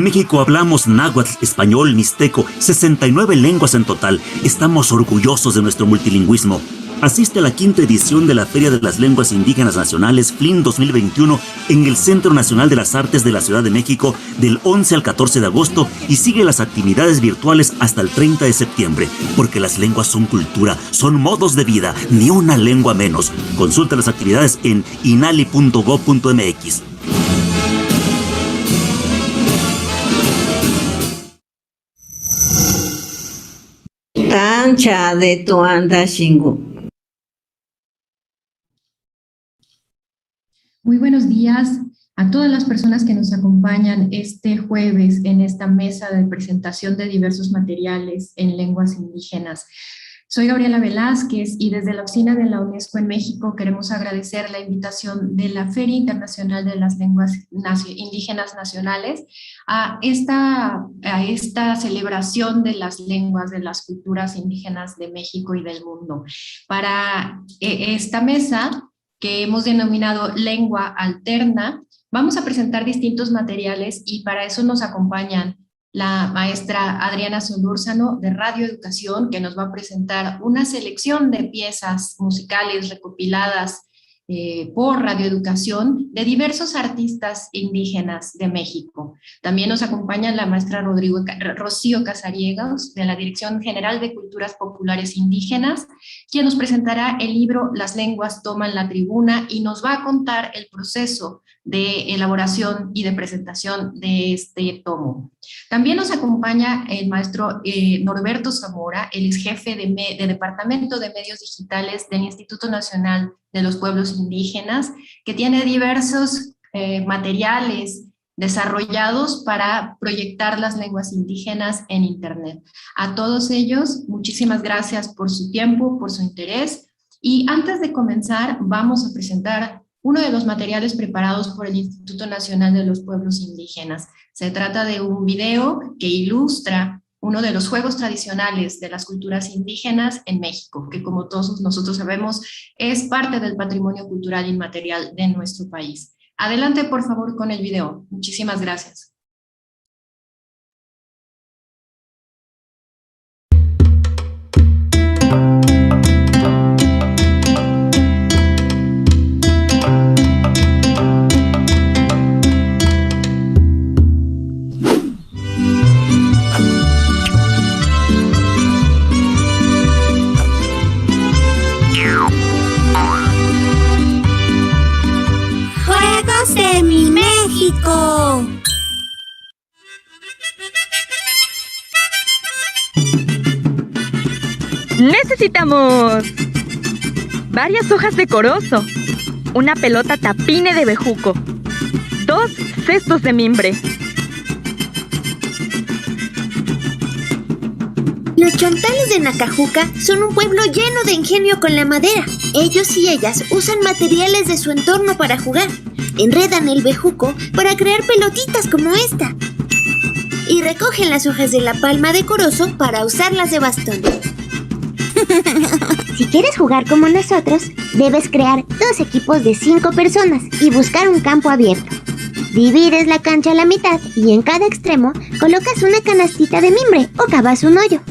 México hablamos náhuatl, español, mixteco, 69 lenguas en total. Estamos orgullosos de nuestro multilingüismo. Asiste a la 5ª edición de la Feria de las Lenguas Indígenas Nacionales FLIN 2021 en el Centro Nacional de las Artes de la Ciudad de México del 11 al 14 de agosto y sigue las actividades virtuales hasta el 30 de septiembre, porque las lenguas son cultura, son modos de vida, ni una lengua menos. Consulta las actividades en inali.go.mx. Tancha de Tuanda Shingu. Muy buenos días a todas las personas que nos acompañan este jueves en esta mesa de presentación de diversos materiales en lenguas indígenas. Soy Gabriela Velázquez y desde la oficina de la UNESCO en México queremos agradecer la invitación de la Feria Internacional de las Lenguas Indígenas Nacionales a esta celebración de las lenguas de las culturas indígenas de México y del mundo. Para esta mesa, que hemos denominado Lengua Alterna, vamos a presentar distintos materiales y para eso nos acompañan la maestra Adriana Solórzano de Radio Educación, que nos va a presentar una selección de piezas musicales recopiladas por Radio Educación de diversos artistas indígenas de México. También nos acompaña la maestra Rocío Casariegos de la Dirección General de Culturas Populares Indígenas, quien nos presentará el libro Las lenguas toman la tribuna y nos va a contar el proceso de elaboración y de presentación de este tomo. También nos acompaña el maestro Norberto Zamora, el ex jefe de Departamento de Medios Digitales del Instituto Nacional de los Pueblos Indígenas, que tiene diversos materiales desarrollados para proyectar las lenguas indígenas en Internet. A todos ellos, muchísimas gracias por su tiempo, por su interés. Y antes de comenzar, vamos a presentar uno de los materiales preparados por el Instituto Nacional de los Pueblos Indígenas. Se trata de un video que ilustra uno de los juegos tradicionales de las culturas indígenas en México, que como todos nosotros sabemos es parte del patrimonio cultural inmaterial de nuestro país. Adelante, por favor, con el video. Muchísimas gracias. De mi México. Necesitamos varias hojas de corozo, una pelota tapine de bejuco, 2 cestos de mimbre. Los chontales de Nacajuca son un pueblo lleno de ingenio con la madera. Ellos y ellas usan materiales de su entorno para jugar. Enredan el bejuco para crear pelotitas como esta. Y recogen las hojas de la palma de corozo para usarlas de bastón. Si quieres jugar como nosotros, debes crear 2 equipos de 5 personas y buscar un campo abierto. Divides la cancha a la mitad y en cada extremo colocas una canastita de mimbre o cavas un hoyo.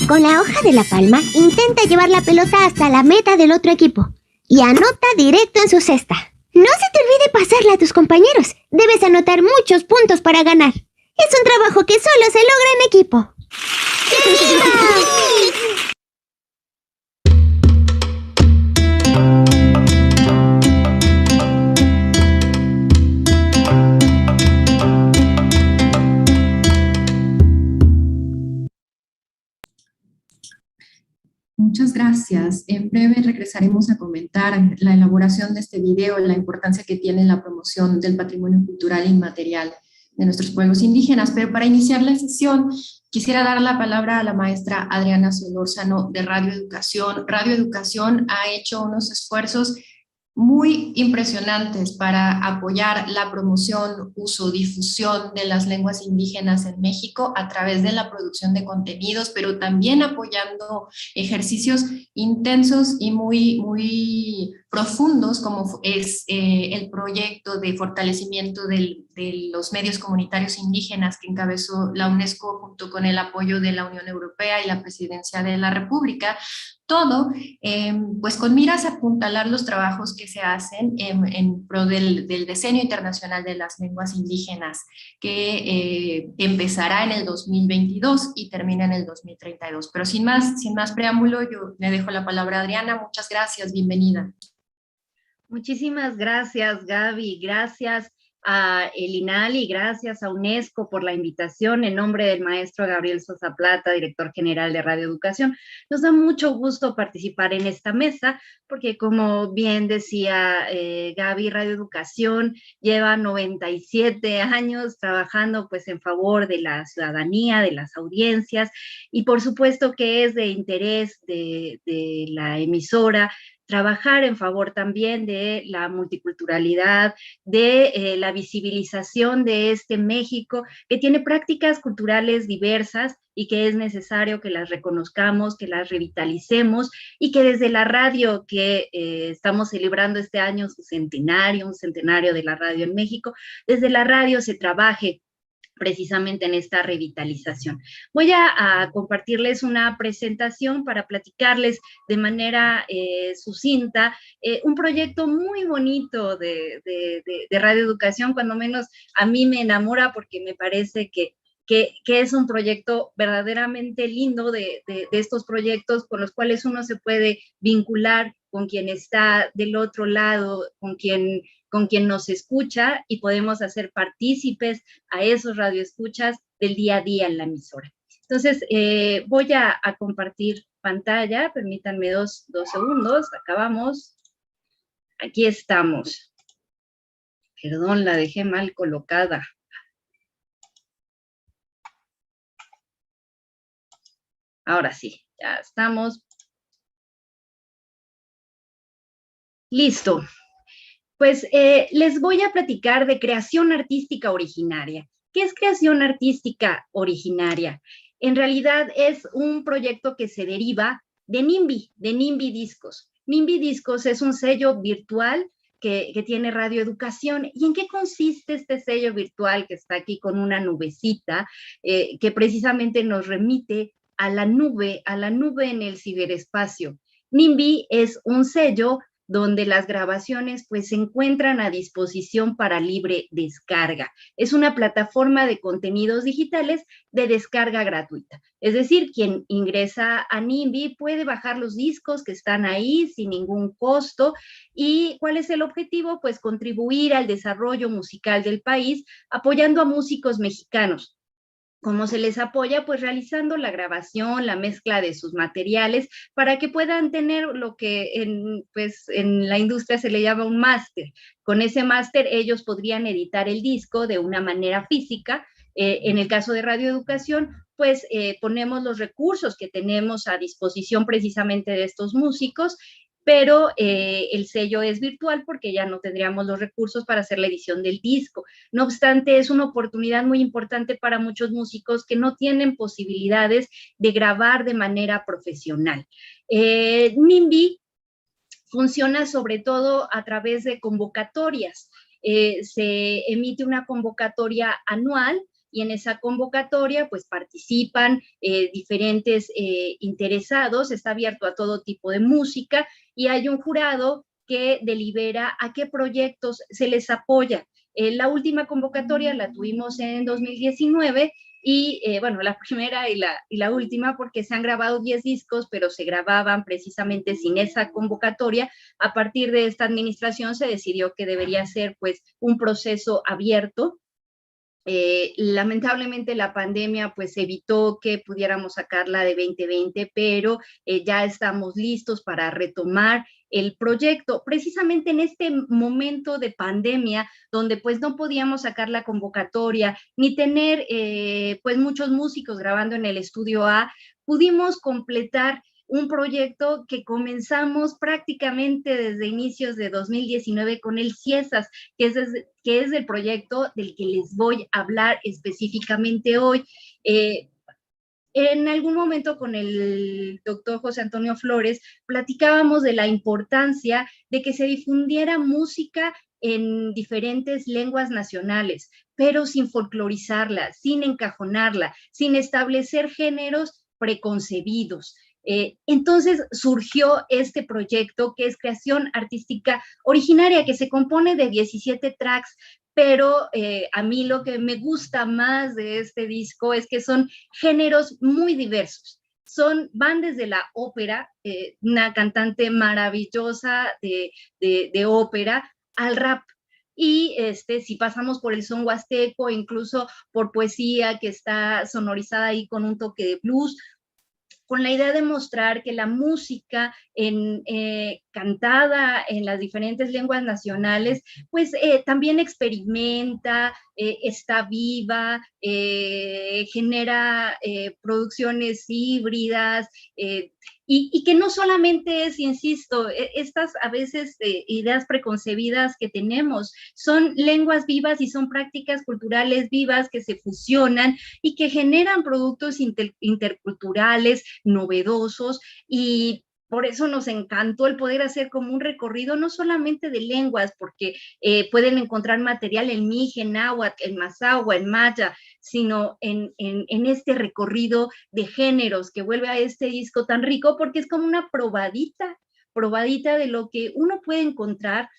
Con la hoja de la palma, intenta llevar la pelota hasta la meta del otro equipo y anota directo en su cesta. No se te olvide pasarla a tus compañeros. Debes anotar muchos puntos para ganar. Es un trabajo que solo se logra en equipo. Muchas gracias. En breve regresaremos a comentar la elaboración de este video, la importancia que tiene la promoción del patrimonio cultural inmaterial de nuestros pueblos indígenas. Pero para iniciar la sesión, quisiera dar la palabra a la maestra Adriana Solórzano de Radio Educación. Radio Educación ha hecho unos esfuerzos muy impresionantes para apoyar la promoción, uso, difusión de las lenguas indígenas en México a través de la producción de contenidos, pero también apoyando ejercicios intensos y muy profundos, como es el proyecto de fortalecimiento de los medios comunitarios indígenas que encabezó la UNESCO junto con el apoyo de la Unión Europea y la Presidencia de la República, todo pues con miras a apuntalar los trabajos que se hacen en pro del Decenio Internacional de las Lenguas Indígenas, que empezará en el 2022 y termina en el 2032. Pero sin más preámbulo, yo le dejo la palabra a Adriana. Muchas gracias, bienvenida. Muchísimas gracias, Gaby. Gracias a el INALI, gracias a UNESCO por la invitación. En nombre del maestro Gabriel Sosa Plata, director general de Radio Educación, nos da mucho gusto participar en esta mesa, porque como bien decía Gaby, Radio Educación lleva 97 años trabajando pues en favor de la ciudadanía, de las audiencias, y por supuesto que es de interés de la emisora trabajar en favor también de la multiculturalidad, de la visibilización de este México que tiene prácticas culturales diversas y que es necesario que las reconozcamos, que las revitalicemos y que desde la radio que estamos celebrando este año su centenario, un centenario de la radio en México, desde la radio se trabaje precisamente en esta revitalización. Voy a compartirles una presentación para platicarles de manera sucinta un proyecto muy bonito de Radio Educación, cuando menos a mí me enamora porque me parece que es un proyecto verdaderamente lindo de estos proyectos con los cuales uno se puede vincular con quien está del otro lado, con quien nos escucha, y podemos hacer partícipes a esos radioescuchas del día a día en la emisora. Entonces, voy a compartir pantalla, permítanme dos segundos, acabamos. Aquí estamos. Perdón, la dejé mal colocada. Ahora sí, ya estamos. Listo. Pues les voy a platicar de creación artística originaria. ¿Qué es creación artística originaria? En realidad es un proyecto que se deriva de NIMBY Discos. NIMBY Discos es un sello virtual que tiene Radio Educación. ¿Y en qué consiste este sello virtual que está aquí con una nubecita que precisamente nos remite a la nube en el ciberespacio? NIMBY es un sello donde las grabaciones pues se encuentran a disposición para libre descarga. Es una plataforma de contenidos digitales de descarga gratuita. Es decir, quien ingresa a NIMBY puede bajar los discos que están ahí sin ningún costo. ¿Y cuál es el objetivo? Pues contribuir al desarrollo musical del país, apoyando a músicos mexicanos. ¿Cómo se les apoya? Pues realizando la grabación, la mezcla de sus materiales para que puedan tener lo que en la industria se le llama un máster. Con ese máster ellos podrían editar el disco de una manera física. En el caso de Radio Educación, pues ponemos los recursos que tenemos a disposición precisamente de estos músicos, pero el sello es virtual porque ya no tendríamos los recursos para hacer la edición del disco. No obstante, es una oportunidad muy importante para muchos músicos que no tienen posibilidades de grabar de manera profesional. NIMBY funciona sobre todo a través de convocatorias. Se emite una convocatoria anual y en esa convocatoria pues participan diferentes interesados, está abierto a todo tipo de música y hay un jurado que delibera a qué proyectos se les apoya. La última convocatoria la tuvimos en 2019 y bueno, la primera y la última porque se han grabado 10 discos, pero se grababan precisamente sin esa convocatoria. A partir de esta administración se decidió que debería ser pues un proceso abierto. Lamentablemente la pandemia pues evitó que pudiéramos sacarla de 2020, pero ya estamos listos para retomar el proyecto, precisamente en este momento de pandemia, donde pues no podíamos sacar la convocatoria, ni tener pues muchos músicos grabando en el estudio A, pudimos completar un proyecto que comenzamos prácticamente desde inicios de 2019 con el CIESAS, que es el proyecto del que les voy a hablar específicamente hoy. En algún momento con el doctor José Antonio Flores platicábamos de la importancia de que se difundiera música en diferentes lenguas nacionales, pero sin folclorizarla, sin encajonarla, sin establecer géneros preconcebidos. Entonces surgió este proyecto que es Creación Artística Originaria, que se compone de 17 tracks, pero a mí lo que me gusta más de este disco es que son géneros muy diversos. Van desde la ópera, una cantante maravillosa de ópera, al rap. Y si pasamos por el son huasteco, incluso por poesía que está sonorizada ahí con un toque de blues, con la idea de mostrar que la música cantada en las diferentes lenguas nacionales, pues también experimenta, está viva, genera producciones híbridas, y que no solamente es, insisto, estas a veces ideas preconcebidas que tenemos, son lenguas vivas y son prácticas culturales vivas que se fusionan y que generan productos interculturales novedosos, y por eso nos encantó el poder hacer como un recorrido no solamente de lenguas, porque pueden encontrar material en mije, en náhuatl, en mazahua, en maya, sino en este recorrido de géneros que vuelve a este disco tan rico, porque es como una probadita de lo que uno puede encontrar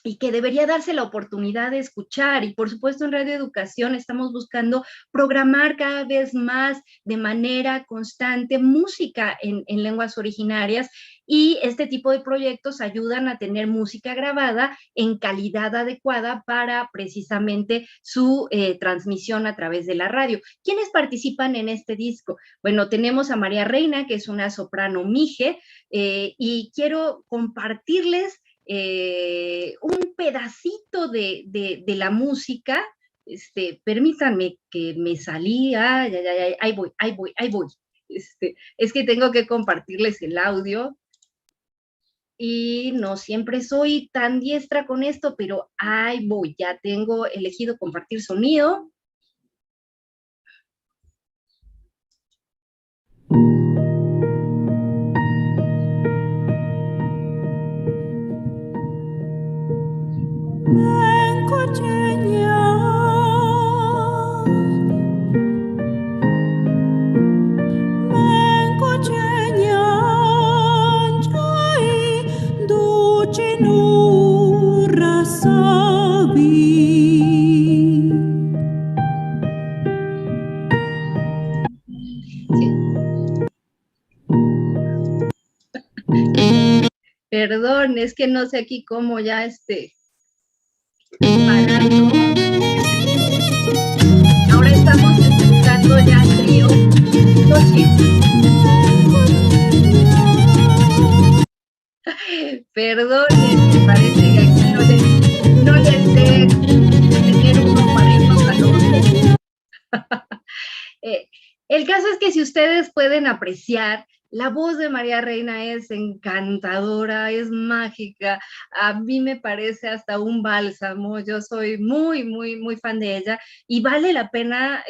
y que debería darse la oportunidad de escuchar. Y por supuesto en Radio Educación estamos buscando programar cada vez más de manera constante música en lenguas originarias, y este tipo de proyectos ayudan a tener música grabada en calidad adecuada para precisamente su transmisión a través de la radio. ¿Quiénes participan en este disco? Bueno, tenemos a María Reina, que es una soprano mije, y quiero compartirles un pedacito de la música. Permítanme que me salí, ahí voy. Es que tengo que compartirles el audio y no siempre soy tan diestra con esto, pero ahí voy, ya tengo elegido compartir sonido. Perdón, es que no sé aquí cómo ya parando. Ahora estamos escuchando ya el trío Perdón, me parece que aquí no les sé tener uno para irnos al otro. El caso es que si ustedes pueden apreciar, la voz de María Reina es encantadora, es mágica, a mí me parece hasta un bálsamo. Yo soy muy, muy, muy fan de ella, y vale la pena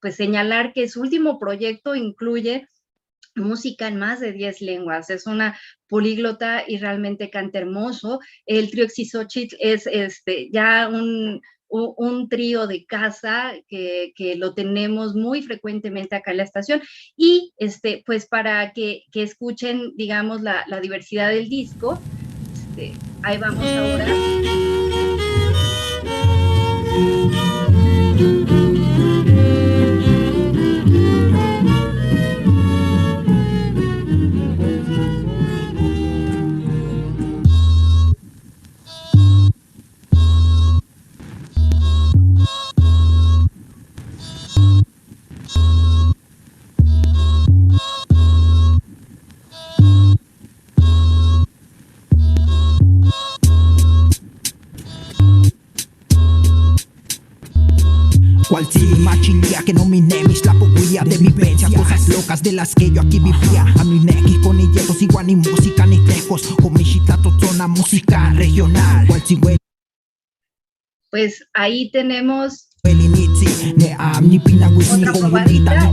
pues señalar que su último proyecto incluye música en más de 10 lenguas, es una políglota y realmente canta hermoso. El trío Xixochitl es ya un trío de casa que lo tenemos muy frecuentemente acá en la estación, y pues para que escuchen, digamos, la diversidad del disco, ahí vamos ahora. Cual si machilía que no mi nemis la poguía de vivencia, cosas locas de las que yo aquí vivía. A mi neki con illetos igual ni música ni tecos, con mi chitato zona música regional. Cual si güey. pues ahí tenemos otra otra probadita.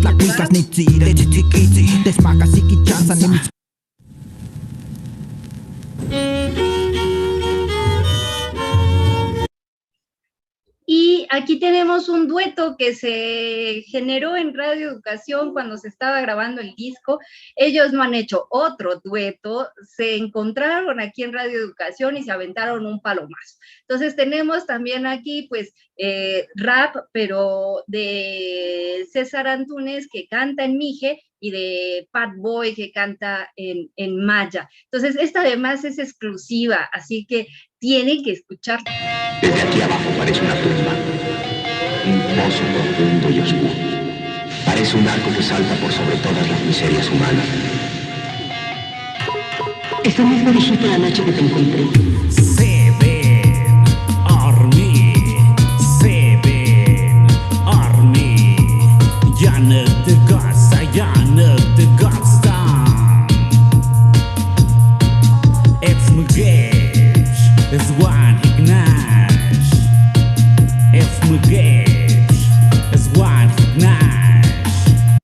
Y aquí tenemos un dueto que se generó en Radio Educación cuando se estaba grabando el disco. Ellos no han hecho otro dueto, se encontraron aquí en Radio Educación y se aventaron un palomazo. Entonces tenemos también aquí pues rap, pero de César Antúnez, que canta en Mije, y de Pat Boy, que canta en maya. Entonces esta además es exclusiva, así que tienen que escuchar. Desde aquí abajo parece una tumba, un pozo profundo y oscuro. Parece un arco que salta por sobre todas las miserias humanas. Esta misma dijiste la noche que te encontré. Seven Army, Janet de Gaza, Janet de Gaza. It's Miguel, it's Juan Ignash. It's Miguel, it's Juan Ignash.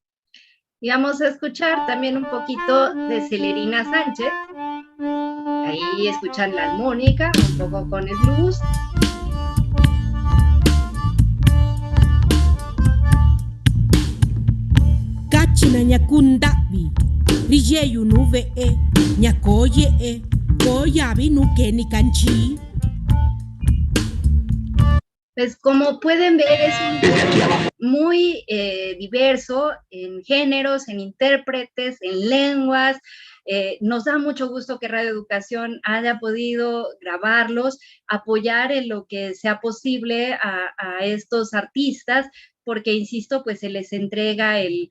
Y vamos a escuchar también un poquito de Celerina Sánchez. Ahí escuchan la armónica, un poco con el blues. Kachina nyakundabi, rijeyu nuve nyakoye koyabi nukeni kanchi. Pues como pueden ver es un grupo muy diverso en géneros, en intérpretes, en lenguas. Nos da mucho gusto que Radio Educación haya podido grabarlos, apoyar en lo que sea posible a estos artistas, porque, insisto, pues se les entrega el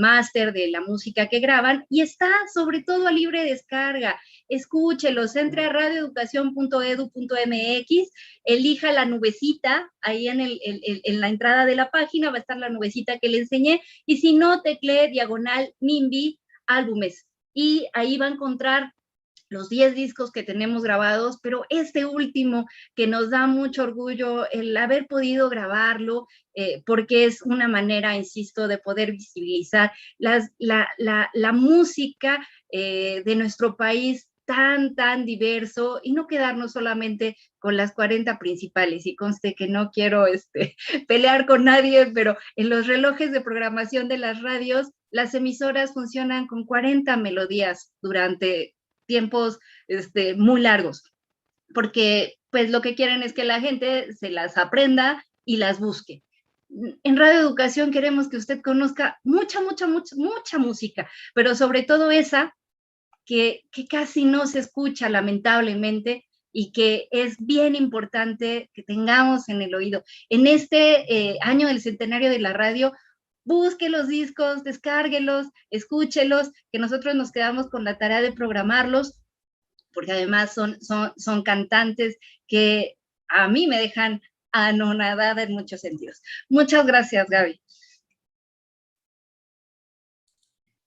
máster de la música que graban y está sobre todo a libre descarga. Escúchelos, entre a radioeducación.edu.mx, elija la nubecita, ahí en la entrada de la página va a estar la nubecita que le enseñé, y si no, teclee /NIMBY álbumes, y ahí va a encontrar los 10 discos que tenemos grabados, pero este último que nos da mucho orgullo el haber podido grabarlo, porque es una manera, insisto, de poder visibilizar la música de nuestro país tan diverso y no quedarnos solamente con las 40 principales. Y conste que no quiero pelear con nadie, pero en los relojes de programación de las radios, las emisoras funcionan con 40 melodías durante tiempos muy largos, porque pues lo que quieren es que la gente se las aprenda y las busque. En Radio Educación queremos que usted conozca mucha música, pero sobre todo esa que casi no se escucha, lamentablemente, y que es bien importante que tengamos en el oído. En este año del centenario de la radio, busque los discos, descárguelos, escúchelos, que nosotros nos quedamos con la tarea de programarlos, porque además son cantantes que a mí me dejan anonadada en muchos sentidos. Muchas gracias, Gaby.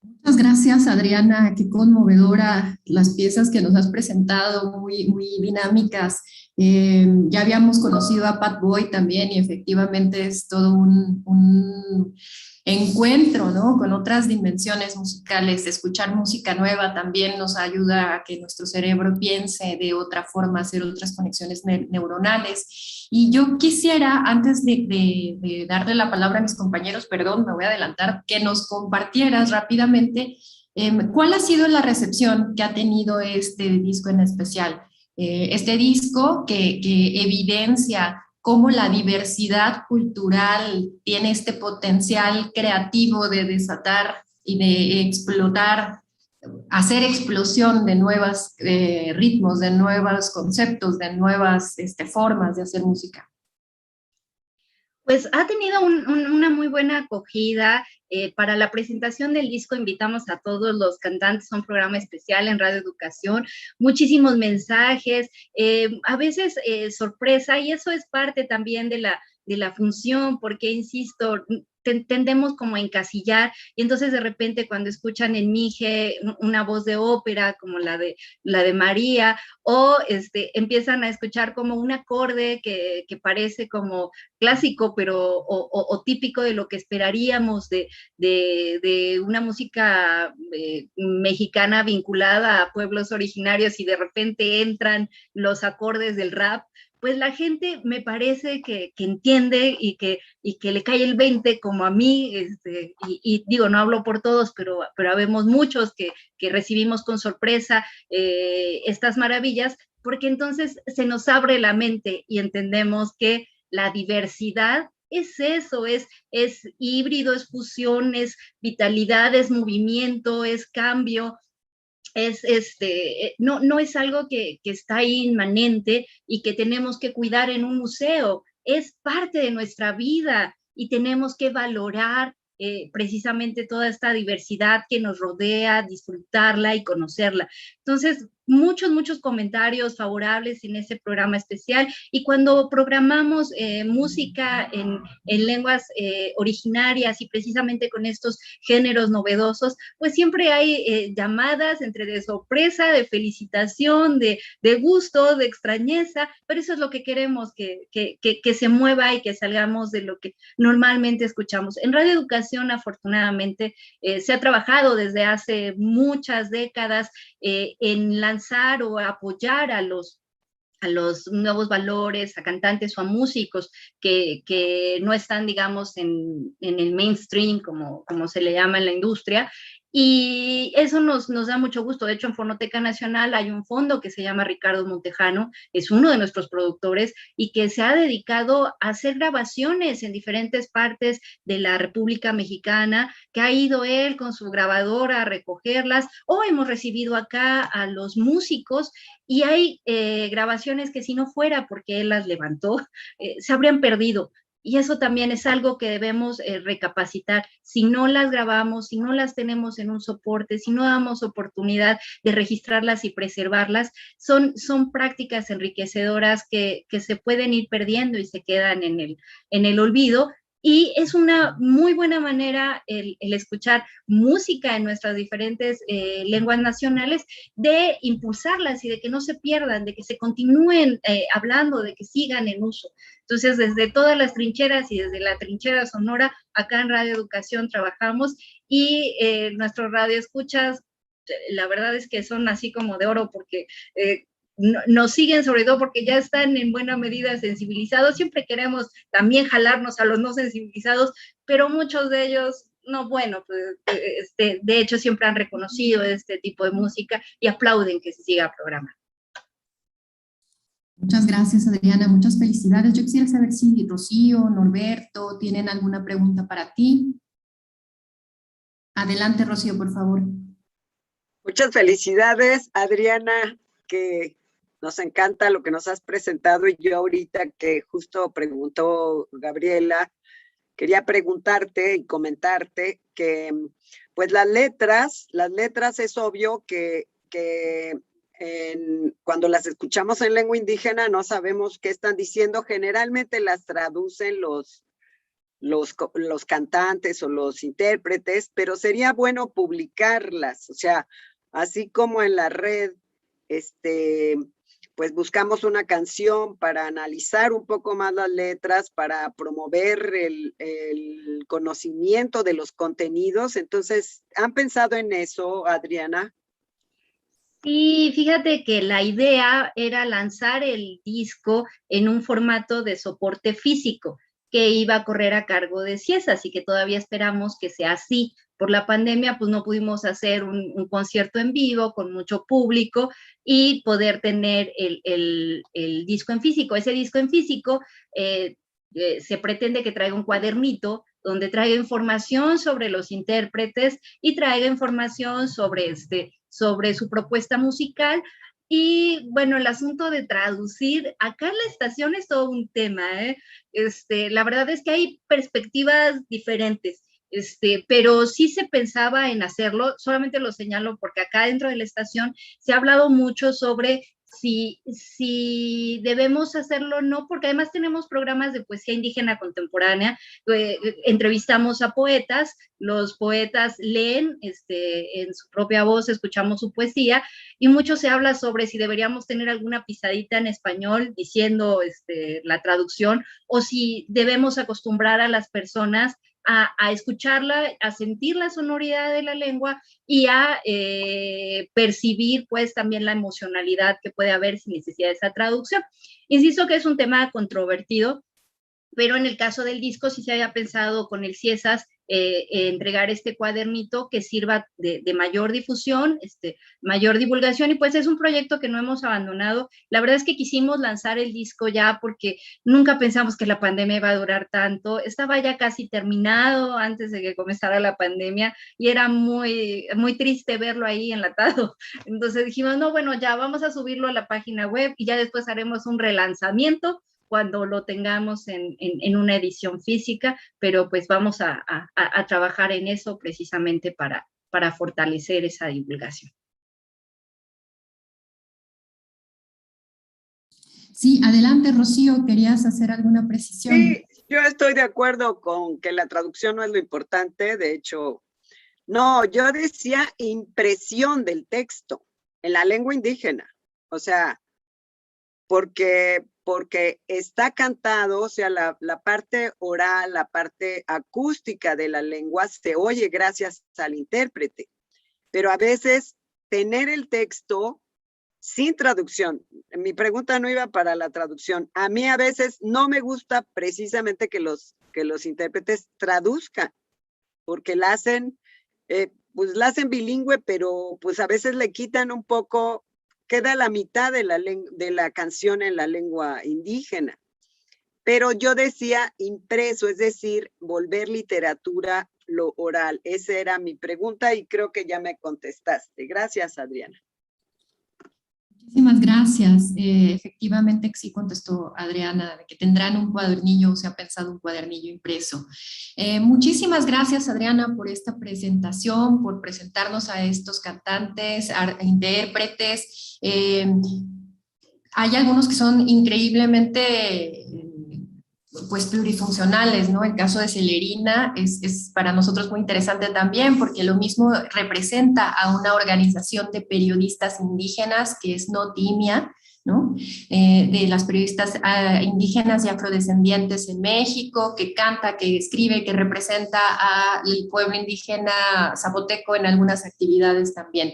Muchas gracias, Adriana, qué conmovedora las piezas que nos has presentado, muy dinámicas. Ya habíamos conocido a Pat Boy también y efectivamente es todo un encuentro, ¿no?, con otras dimensiones musicales. Escuchar música nueva también nos ayuda a que nuestro cerebro piense de otra forma, hacer otras conexiones neuronales. Y yo quisiera, antes de darle la palabra a mis compañeros, perdón, me voy a adelantar, que nos compartieras rápidamente cuál ha sido la recepción que ha tenido este disco en especial. Este disco que evidencia cómo la diversidad cultural tiene este potencial creativo de desatar y de explotar, hacer explosión de nuevos ritmos, de nuevos conceptos, de nuevas formas de hacer música. Pues ha tenido una muy buena acogida. Para la presentación del disco invitamos a todos los cantantes a un programa especial en Radio Educación, muchísimos mensajes, a veces sorpresa, y eso es parte también de de la función, porque, insisto, tendemos como a encasillar, y entonces de repente cuando escuchan en Mije una voz de ópera como la de María, o empiezan a escuchar como un acorde que parece como clásico, pero o típico de lo que esperaríamos de una música mexicana vinculada a pueblos originarios, y de repente entran los acordes del rap, pues la gente me parece que entiende y que le cae el 20 como a mí, y digo, no hablo por todos, pero habemos muchos que recibimos con sorpresa estas maravillas, porque entonces se nos abre la mente y entendemos que la diversidad es eso, es híbrido, es fusión, es vitalidad, es movimiento, es cambio. No es algo que está ahí inmanente y que tenemos que cuidar en un museo, es parte de nuestra vida y tenemos que valorar precisamente toda esta diversidad que nos rodea, disfrutarla y conocerla. Entonces, muchos comentarios favorables en ese programa especial, y cuando programamos música en lenguas originarias y precisamente con estos géneros novedosos, pues siempre hay llamadas entre de sorpresa, de felicitación, de gusto, de extrañeza, pero eso es lo que queremos, que se mueva y que salgamos de lo que normalmente escuchamos. En Radio Educación, afortunadamente, se ha trabajado desde hace muchas décadas en lanzar o apoyar a los nuevos valores, a cantantes o a músicos que no están, digamos, en el mainstream, como se le llama en la industria, y eso nos da mucho gusto. De hecho, en Fonoteca Nacional hay un fondo que se llama Ricardo Montejano, es uno de nuestros productores, y que se ha dedicado a hacer grabaciones en diferentes partes de la República Mexicana, que ha ido él con su grabadora a recogerlas, o hemos recibido acá a los músicos, y hay grabaciones que si no fuera porque él las levantó, se habrían perdido. Y eso también es algo que debemos recapacitar. Si no las grabamos, si no las tenemos en un soporte, si no damos oportunidad de registrarlas y preservarlas, son prácticas enriquecedoras que se pueden ir perdiendo y se quedan en el olvido. Y es una muy buena manera el escuchar música en nuestras diferentes lenguas nacionales, de impulsarlas y de que no se pierdan, de que se continúen hablando, de que sigan en uso. Entonces, desde todas las trincheras y desde la trinchera sonora, acá en Radio Educación trabajamos, y nuestros radioescuchas, la verdad es que son así como de oro, porque nos siguen, sobre todo porque ya están en buena medida sensibilizados. Siempre queremos también jalarnos a los no sensibilizados, pero muchos de ellos, no, bueno, pues, de hecho siempre han reconocido este tipo de música y aplauden que se siga programando. Muchas gracias, Adriana, muchas felicidades. Yo quisiera saber si Rocío, Norberto, tienen alguna pregunta para ti. Adelante, Rocío, por favor. Muchas felicidades, Adriana, que nos encanta lo que nos has presentado, y yo ahorita que justo preguntó Gabriela, quería preguntarte y comentarte que pues las letras es obvio que cuando las escuchamos en lengua indígena no sabemos qué están diciendo. Generalmente las traducen los cantantes o los intérpretes, pero sería bueno publicarlas, o sea, así como en la red, pues buscamos una canción para analizar un poco más las letras, para promover el conocimiento de los contenidos. Entonces, ¿han pensado en eso, Adriana? Sí, fíjate que la idea era lanzar el disco en un formato de soporte físico que iba a correr a cargo de Ciesas, y que todavía esperamos que sea así. Por la pandemia, pues no pudimos hacer un concierto en vivo con mucho público y poder tener el disco en físico. Ese disco en físico se pretende que traiga un cuadernito donde traiga información sobre los intérpretes y traiga información sobre su propuesta musical. Y bueno, el asunto de traducir, acá en la estación es todo un tema, ¿eh? La verdad es que hay perspectivas diferentes, pero sí se pensaba en hacerlo. Solamente lo señalo porque acá dentro de la estación se ha hablado mucho sobre si debemos hacerlo o no, porque además tenemos programas de poesía indígena contemporánea, entrevistamos a poetas, los poetas leen en su propia voz, escuchamos su poesía, y mucho se habla sobre si deberíamos tener alguna pisadita en español diciendo la traducción, o si debemos acostumbrar a las personas a escucharla, a sentir la sonoridad de la lengua y a percibir pues también la emocionalidad que puede haber sin necesidad de esa traducción. Insisto que es un tema controvertido, pero en el caso del disco sí se había pensado con el CIESAS entregar este cuadernito que sirva de mayor difusión, mayor divulgación, y pues es un proyecto que no hemos abandonado. La verdad es que quisimos lanzar el disco ya porque nunca pensamos que la pandemia iba a durar tanto. Estaba ya casi terminado antes de que comenzara la pandemia y era muy, muy triste verlo ahí enlatado. Entonces dijimos, no, bueno, ya vamos a subirlo a la página web y ya después haremos un relanzamiento cuando lo tengamos en una edición física, pero pues vamos a trabajar en eso precisamente para fortalecer esa divulgación. Sí, adelante, Rocío, ¿querías hacer alguna precisión? Sí, yo estoy de acuerdo con que la traducción no es lo importante, de hecho, no, yo decía impresión del texto en la lengua indígena, o sea, porque está cantado, o sea, la parte oral, la parte acústica de la lengua se oye gracias al intérprete, pero a veces tener el texto sin traducción, mi pregunta no iba para la traducción, a mí a veces no me gusta precisamente que los intérpretes traduzcan, porque la hacen, pues la hacen bilingüe, pero pues a veces le quitan un poco, queda la mitad de la canción en la lengua indígena. Pero yo decía impreso, es decir, volver literatura lo oral. Esa era mi pregunta y creo que ya me contestaste. Gracias, Adriana. Muchísimas gracias. Efectivamente, sí contestó Adriana, de que tendrán un cuadernillo, o se ha pensado un cuadernillo impreso. Muchísimas gracias, Adriana, por esta presentación, por presentarnos a estos cantantes, intérpretes. Hay algunos que son increíblemente pues plurifuncionales, ¿no? El caso de Celerina es para nosotros muy interesante también, porque lo mismo representa a una organización de periodistas indígenas que es Notimia, ¿no? De las periodistas indígenas y afrodescendientes en México, que canta, que escribe, que representa al pueblo indígena zapoteco en algunas actividades también.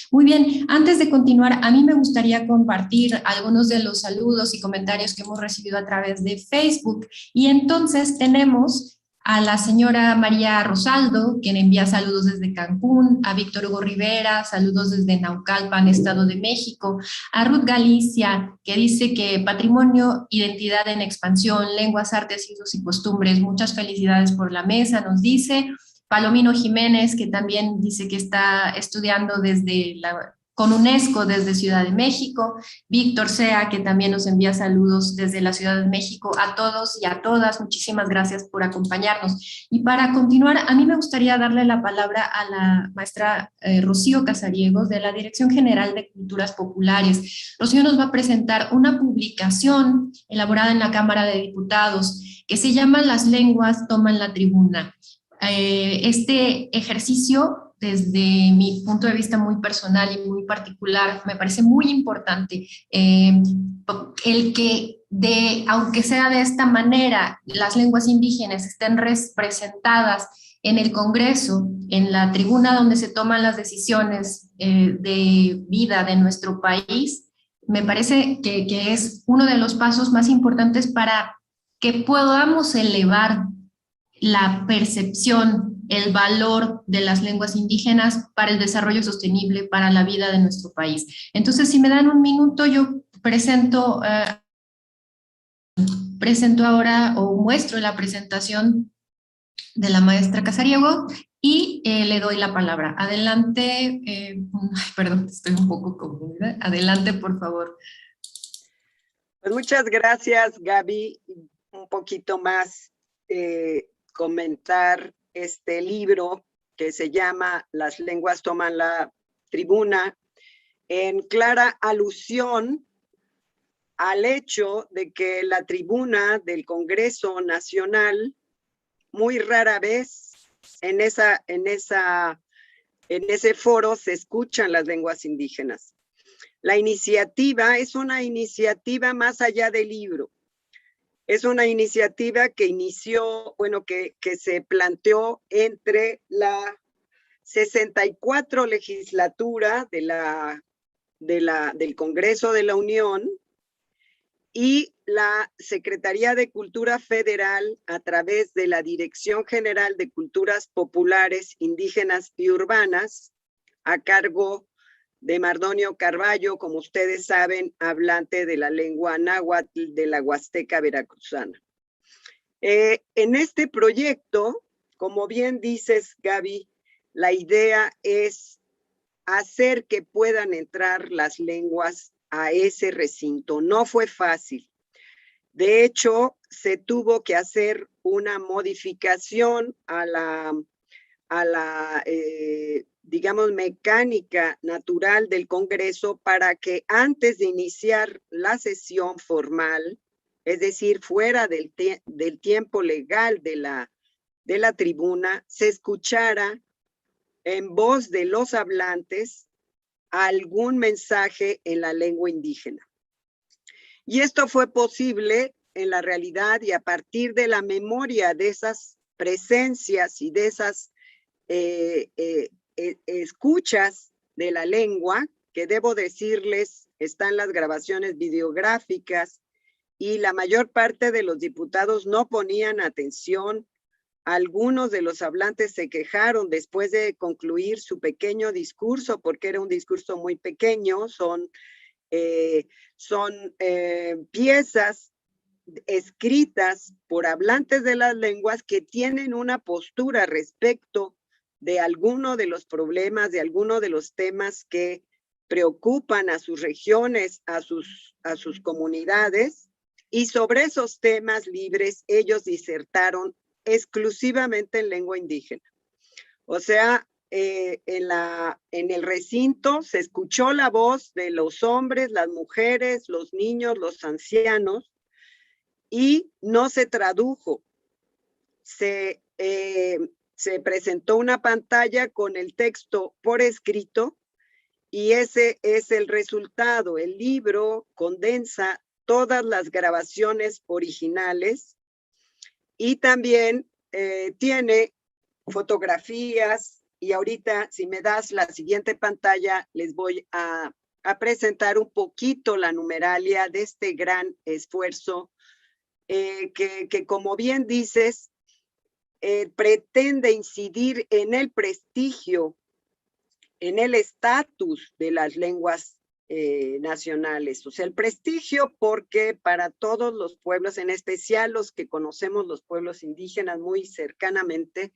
Muy bien, antes de continuar, a mí me gustaría compartir algunos de los saludos y comentarios que hemos recibido a través de Facebook, y entonces tenemos a la señora María Rosaldo, quien envía saludos desde Cancún, a Víctor Hugo Rivera, saludos desde Naucalpan, Estado de México, a Ruth Galicia, que dice que patrimonio, identidad en expansión, lenguas, artes, usos y costumbres, muchas felicidades por la mesa, nos dice. Palomino Jiménez, que también dice que está estudiando con UNESCO desde Ciudad de México. Víctor Sea, que también nos envía saludos desde la Ciudad de México. A todos y a todas, muchísimas gracias por acompañarnos. Y para continuar, a mí me gustaría darle la palabra a la maestra Rocío Casariegos, de la Dirección General de Culturas Populares. Rocío nos va a presentar una publicación elaborada en la Cámara de Diputados que se llama Las lenguas toman la tribuna. Este ejercicio, desde mi punto de vista muy personal y muy particular, me parece muy importante, el que aunque sea de esta manera, las lenguas indígenas estén representadas en el Congreso, en la tribuna donde se toman las decisiones de vida de nuestro país, me parece que es uno de los pasos más importantes para que podamos elevar la percepción, el valor de las lenguas indígenas para el desarrollo sostenible, para la vida de nuestro país. Entonces, si me dan un minuto, yo presento ahora o muestro la presentación de la maestra Casariego y le doy la palabra. Adelante, perdón, estoy un poco confundida. Adelante, por favor. Pues muchas gracias, Gaby. Un poquito más comentar este libro que se llama Las lenguas toman la tribuna, en clara alusión al hecho de que la tribuna del Congreso Nacional muy rara vez en ese foro se escuchan las lenguas indígenas. La iniciativa es una iniciativa más allá del libro. Es una iniciativa que inició, bueno, que se planteó entre la 64 legislatura del Congreso de la Unión y la Secretaría de Cultura Federal a través de la Dirección General de Culturas Populares, Indígenas y Urbanas, a cargo de Mardonio Carballo, como ustedes saben, hablante de la lengua náhuatl de la Huasteca Veracruzana. En este proyecto, como bien dices, Gaby, la idea es hacer que puedan entrar las lenguas a ese recinto. No fue fácil. De hecho, se tuvo que hacer una modificación a la digamos, mecánica natural del Congreso para que antes de iniciar la sesión formal, es decir, fuera del tiempo legal de la tribuna, se escuchara en voz de los hablantes algún mensaje en la lengua indígena. Y esto fue posible en la realidad y a partir de la memoria de esas presencias y de esas escuchas de la lengua, que debo decirles, están las grabaciones videográficas y la mayor parte de los diputados no ponían atención. Algunos de los hablantes se quejaron después de concluir su pequeño discurso, porque era un discurso muy pequeño, son piezas escritas por hablantes de las lenguas que tienen una postura respecto de alguno de los problemas, de alguno de los temas que preocupan a sus regiones, a sus comunidades, y sobre esos temas libres ellos disertaron exclusivamente en lengua indígena. O sea, en el recinto se escuchó la voz de los hombres, las mujeres, los niños, los ancianos, y no se tradujo. Se presentó una pantalla con el texto por escrito y ese es el resultado. El libro condensa todas las grabaciones originales y también tiene fotografías, y ahorita si me das la siguiente pantalla les voy a presentar un poquito la numeralia de este gran esfuerzo que como bien dices, pretende incidir en el prestigio, en el estatus de las lenguas nacionales. O sea, el prestigio porque para todos los pueblos, en especial los que conocemos los pueblos indígenas muy cercanamente,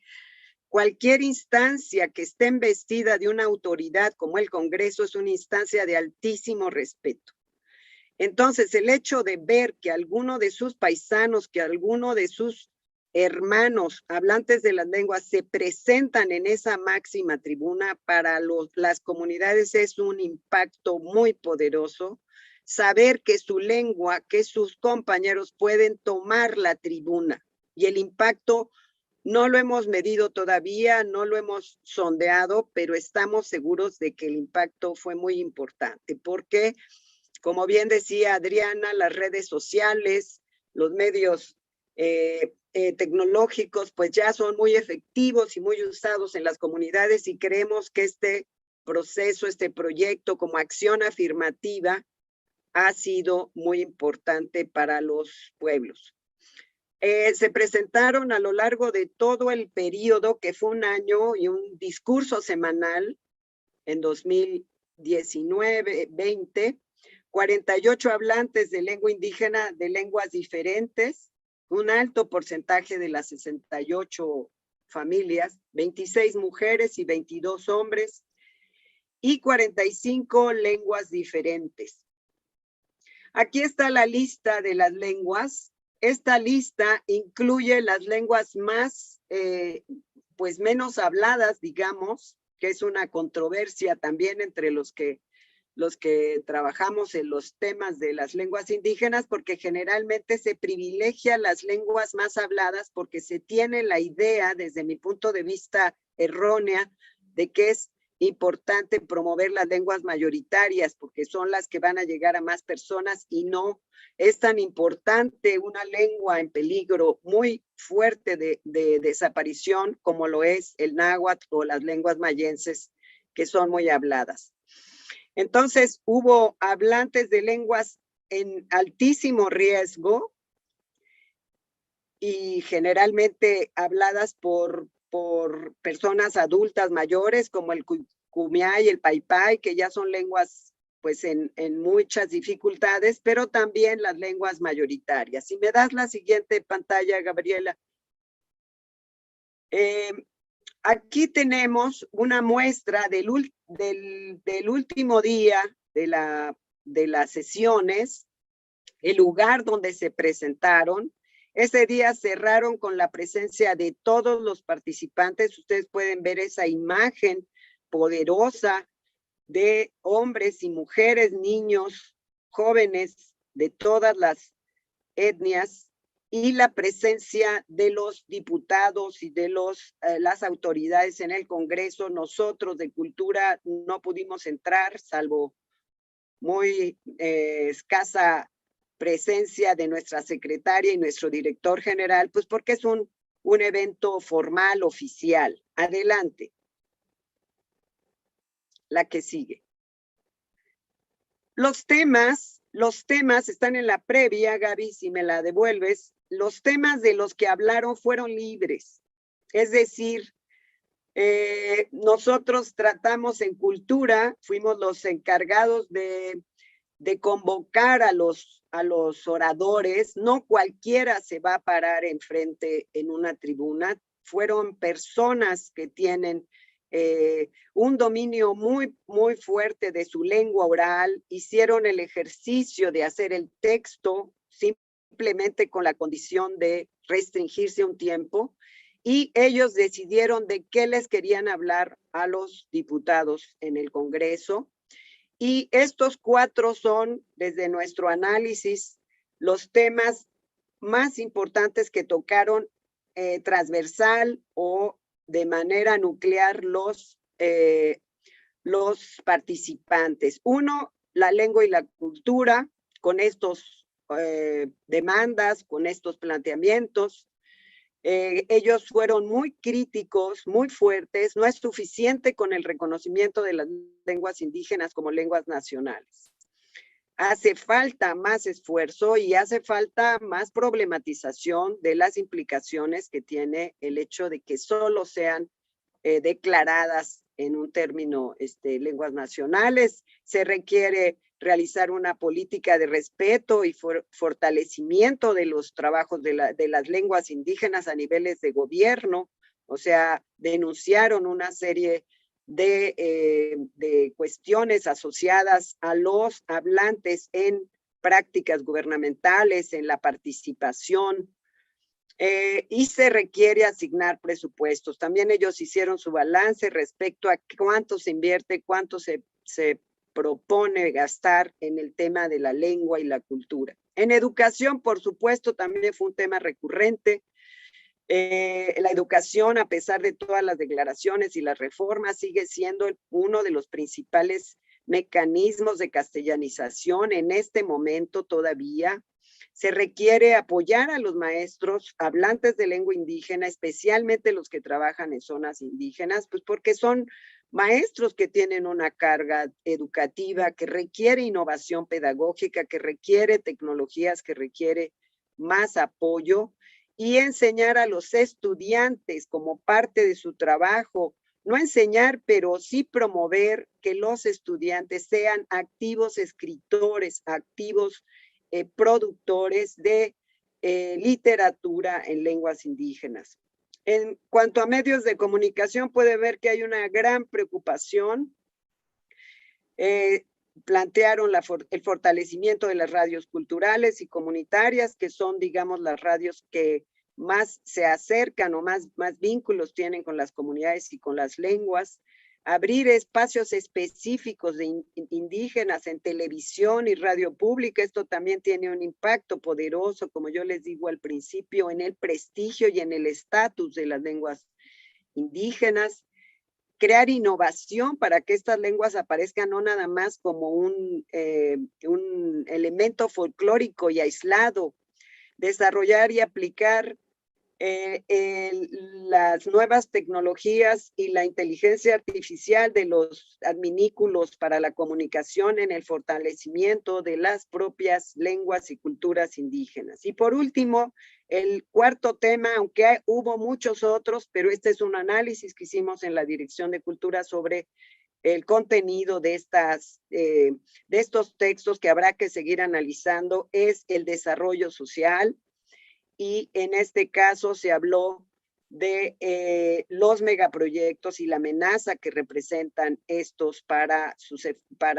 cualquier instancia que esté investida de una autoridad como el Congreso es una instancia de altísimo respeto. Entonces, el hecho de ver que alguno de sus paisanos, que alguno de sus hermanos hablantes de las lenguas se presentan en esa máxima tribuna, para las comunidades es un impacto muy poderoso. Saber que su lengua, que sus compañeros pueden tomar la tribuna, y el impacto no lo hemos medido todavía, no lo hemos sondeado, pero estamos seguros de que el impacto fue muy importante, porque, como bien decía Adriana, las redes sociales, los medios tecnológicos, pues ya son muy efectivos y muy usados en las comunidades, y creemos que este proceso, este proyecto como acción afirmativa ha sido muy importante para los pueblos. Se presentaron a lo largo de todo el periodo, que fue un año y un discurso semanal en 2019-20, 48 hablantes de lengua indígena de lenguas diferentes, un alto porcentaje de las 68 familias, 26 mujeres y 22 hombres, y 45 lenguas diferentes. Aquí está la lista de las lenguas. Esta lista incluye las lenguas más, pues menos habladas, digamos, que es una controversia también entre los que los que trabajamos en los temas de las lenguas indígenas, porque generalmente se privilegia las lenguas más habladas porque se tiene la idea, desde mi punto de vista errónea, de que es importante promover las lenguas mayoritarias porque son las que van a llegar a más personas, y no es tan importante una lengua en peligro muy fuerte de desaparición como lo es el náhuatl o las lenguas mayenses, que son muy habladas. Entonces hubo hablantes de lenguas en altísimo riesgo y generalmente habladas por personas adultas mayores, como el cumiá y el paypay, que ya son lenguas pues en muchas dificultades, pero también las lenguas mayoritarias. Si me das la siguiente pantalla, Gabriela. Aquí tenemos una muestra del último día de las sesiones, el lugar donde se presentaron. Ese día cerraron con la presencia de todos los participantes. Ustedes pueden ver esa imagen poderosa de hombres y mujeres, niños, jóvenes de todas las etnias, y la presencia de los diputados y de las autoridades en el Congreso. Nosotros de Cultura no pudimos entrar, salvo muy escasa presencia de nuestra secretaria y nuestro director general, pues porque es un evento formal, oficial. Adelante. La que sigue. Los temas están en la previa, Gaby, si me la devuelves. Los temas de los que hablaron fueron libres. Es decir, nosotros tratamos en Cultura, fuimos los encargados de convocar a los oradores. No cualquiera se va a parar enfrente en una tribuna. Fueron personas que tienen un dominio muy, muy fuerte de su lengua oral, hicieron el ejercicio de hacer el texto simplemente con la condición de restringirse un tiempo, y ellos decidieron de qué les querían hablar a los diputados en el Congreso. Y estos 4 son, desde nuestro análisis, los temas más importantes que tocaron transversal o de manera nuclear los participantes. Uno, la lengua y la cultura, con estos demandas, con estos planteamientos. Ellos fueron muy críticos, muy fuertes. No es suficiente con el reconocimiento de las lenguas indígenas como lenguas nacionales. Hace falta más esfuerzo y hace falta más problematización de las implicaciones que tiene el hecho de que solo sean declaradas en un término lenguas nacionales. Se requiere realizar una política de respeto y fortalecimiento de los trabajos de las lenguas indígenas a niveles de gobierno. O sea, denunciaron una serie de cuestiones asociadas a los hablantes en prácticas gubernamentales, en la participación, y se requiere asignar presupuestos. También ellos hicieron su balance respecto a cuánto se invierte, cuánto se propone gastar en el tema de la lengua y la cultura. En educación, por supuesto, también fue un tema recurrente. La educación, a pesar de todas las declaraciones y las reformas, sigue siendo uno de los principales mecanismos de castellanización en este momento todavía. Se requiere apoyar a los maestros hablantes de lengua indígena, especialmente los que trabajan en zonas indígenas, pues porque son maestros que tienen una carga educativa que requiere innovación pedagógica, que requiere tecnologías, que requiere más apoyo, y enseñar a los estudiantes como parte de su trabajo, no enseñar, pero sí promover que los estudiantes sean activos escritores, activos productores de literatura en lenguas indígenas. En cuanto a medios de comunicación, puede ver que hay una gran preocupación. Plantearon el fortalecimiento de las radios culturales y comunitarias, que son, digamos, las radios que más se acercan o más vínculos tienen con las comunidades y con las lenguas. abrir espacios específicos de indígenas en televisión y radio pública. Esto también tiene un impacto poderoso, como yo les digo al principio, en el prestigio y en el estatus de las lenguas indígenas. Crear innovación para que estas lenguas aparezcan no nada más como un elemento folclórico y aislado. Desarrollar y aplicar las nuevas tecnologías y la inteligencia artificial de los adminículos para la comunicación en el fortalecimiento de las propias lenguas y culturas indígenas. Y por último, el cuarto tema, aunque hubo muchos otros, pero este es un análisis que hicimos en la Dirección de Cultura sobre el contenido de estos textos que habrá que seguir analizando, es el desarrollo social. Y en este caso se habló de los megaproyectos y la amenaza que representan estos para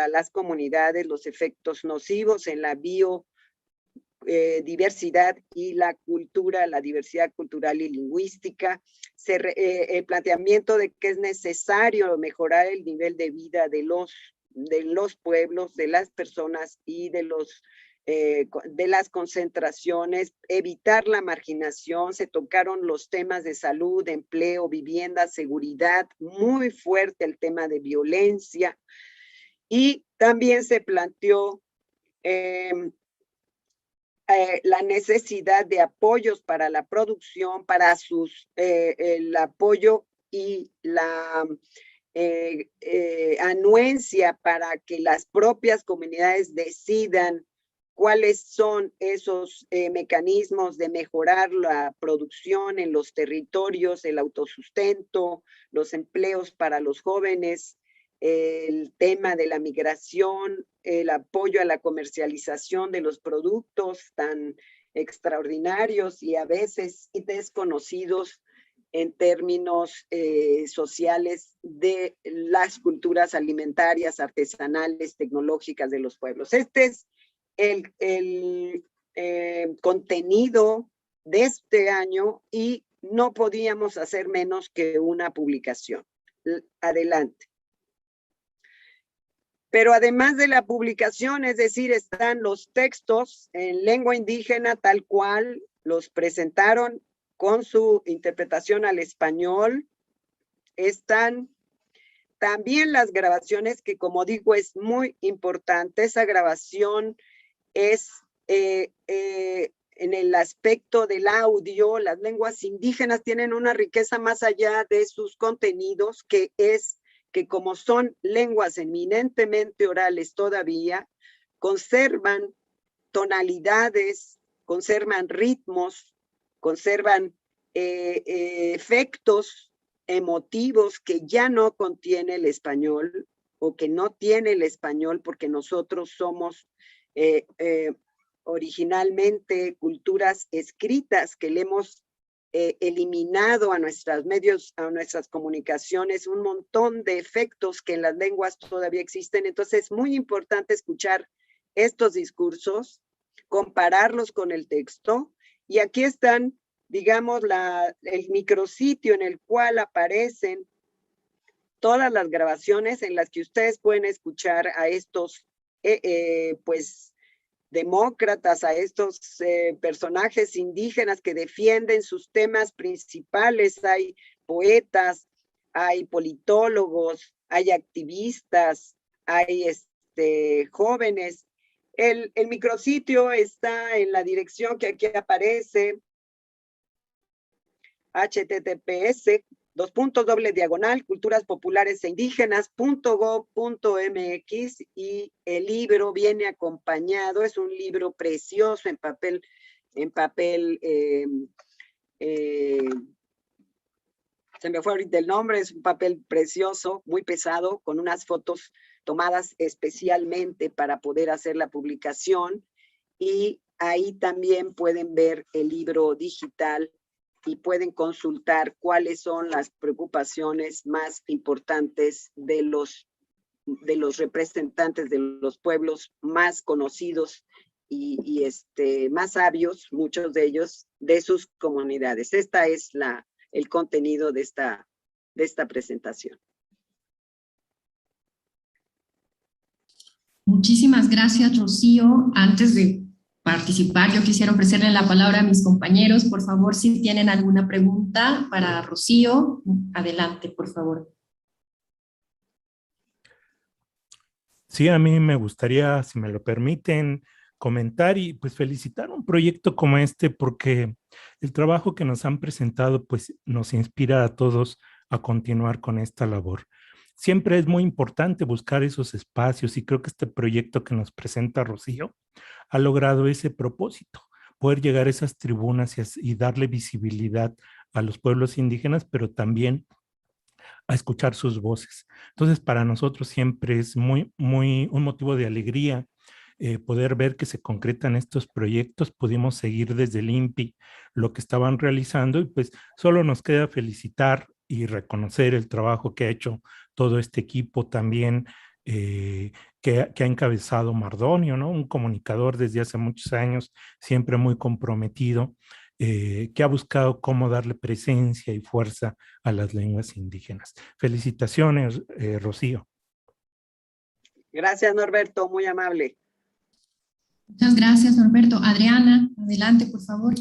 las comunidades, los efectos nocivos en la biodiversidad y la cultura, la diversidad cultural y lingüística, el planteamiento de que es necesario mejorar el nivel de vida de los pueblos, de las personas y de las concentraciones, evitar la marginación. Se tocaron los temas de salud, empleo, vivienda, seguridad, muy fuerte el tema de violencia, y también se planteó la necesidad de apoyos para la producción, para el apoyo y la anuencia para que las propias comunidades decidan cuáles son esos mecanismos de mejorar la producción en los territorios, el autosustento, los empleos para los jóvenes, el tema de la migración, el apoyo a la comercialización de los productos tan extraordinarios y a veces desconocidos en términos sociales de las culturas alimentarias, artesanales, tecnológicas de los pueblos. Este es el contenido de este año y no podíamos hacer menos que una publicación. Adelante. Pero además de la publicación, es decir, están los textos en lengua indígena tal cual los presentaron con su interpretación al español. Están también las grabaciones, que como digo es muy importante. Esa grabación es en el aspecto del audio. Las lenguas indígenas tienen una riqueza más allá de sus contenidos, que es que como son lenguas eminentemente orales todavía, conservan tonalidades, conservan ritmos, conservan efectos emotivos que ya no contiene el español, o que no tiene el español, porque nosotros somos originalmente culturas escritas que le hemos eliminado a nuestros medios, a nuestras comunicaciones, un montón de efectos que en las lenguas todavía existen. Entonces es muy importante escuchar estos discursos, compararlos con el texto, y aquí están, digamos, el micrositio en el cual aparecen todas las grabaciones en las que ustedes pueden escuchar a estos pues demócratas, a estos personajes indígenas que defienden sus temas principales. Hay poetas, hay politólogos, hay activistas, hay jóvenes. El micrositio está en la dirección que aquí aparece, https:// culturaspopulareseindígenas.gov.mx, y el libro viene acompañado. Es un libro precioso en papel se me fue ahorita el nombre, es un papel precioso, muy pesado, con unas fotos tomadas especialmente para poder hacer la publicación, y ahí también pueden ver el libro digital y pueden consultar cuáles son las preocupaciones más importantes de los representantes de los pueblos más conocidos y más sabios, muchos de ellos, de sus comunidades. Esta es el contenido de esta presentación. Muchísimas gracias, Rocío. Antes de participar, yo quisiera ofrecerle la palabra a mis compañeros. Por favor, si tienen alguna pregunta para Rocío, adelante, por favor. Sí, a mí me gustaría, si me lo permiten, comentar y pues felicitar un proyecto como este, porque el trabajo que nos han presentado pues nos inspira a todos a continuar con esta labor. Siempre es muy importante buscar esos espacios y creo que este proyecto que nos presenta Rocío ha logrado ese propósito, poder llegar a esas tribunas y darle visibilidad a los pueblos indígenas, pero también a escuchar sus voces. Entonces, para nosotros siempre es muy un motivo de alegría poder ver que se concretan estos proyectos. Pudimos seguir desde el INPI lo que estaban realizando y pues solo nos queda felicitar y reconocer el trabajo que ha hecho todo este equipo también que ha encabezado Mardonio, ¿no? Un comunicador desde hace muchos años, siempre muy comprometido, que ha buscado cómo darle presencia y fuerza a las lenguas indígenas. Felicitaciones, Rocío. Gracias, Norberto, muy amable. Muchas gracias, Norberto. Adriana, adelante, por favor.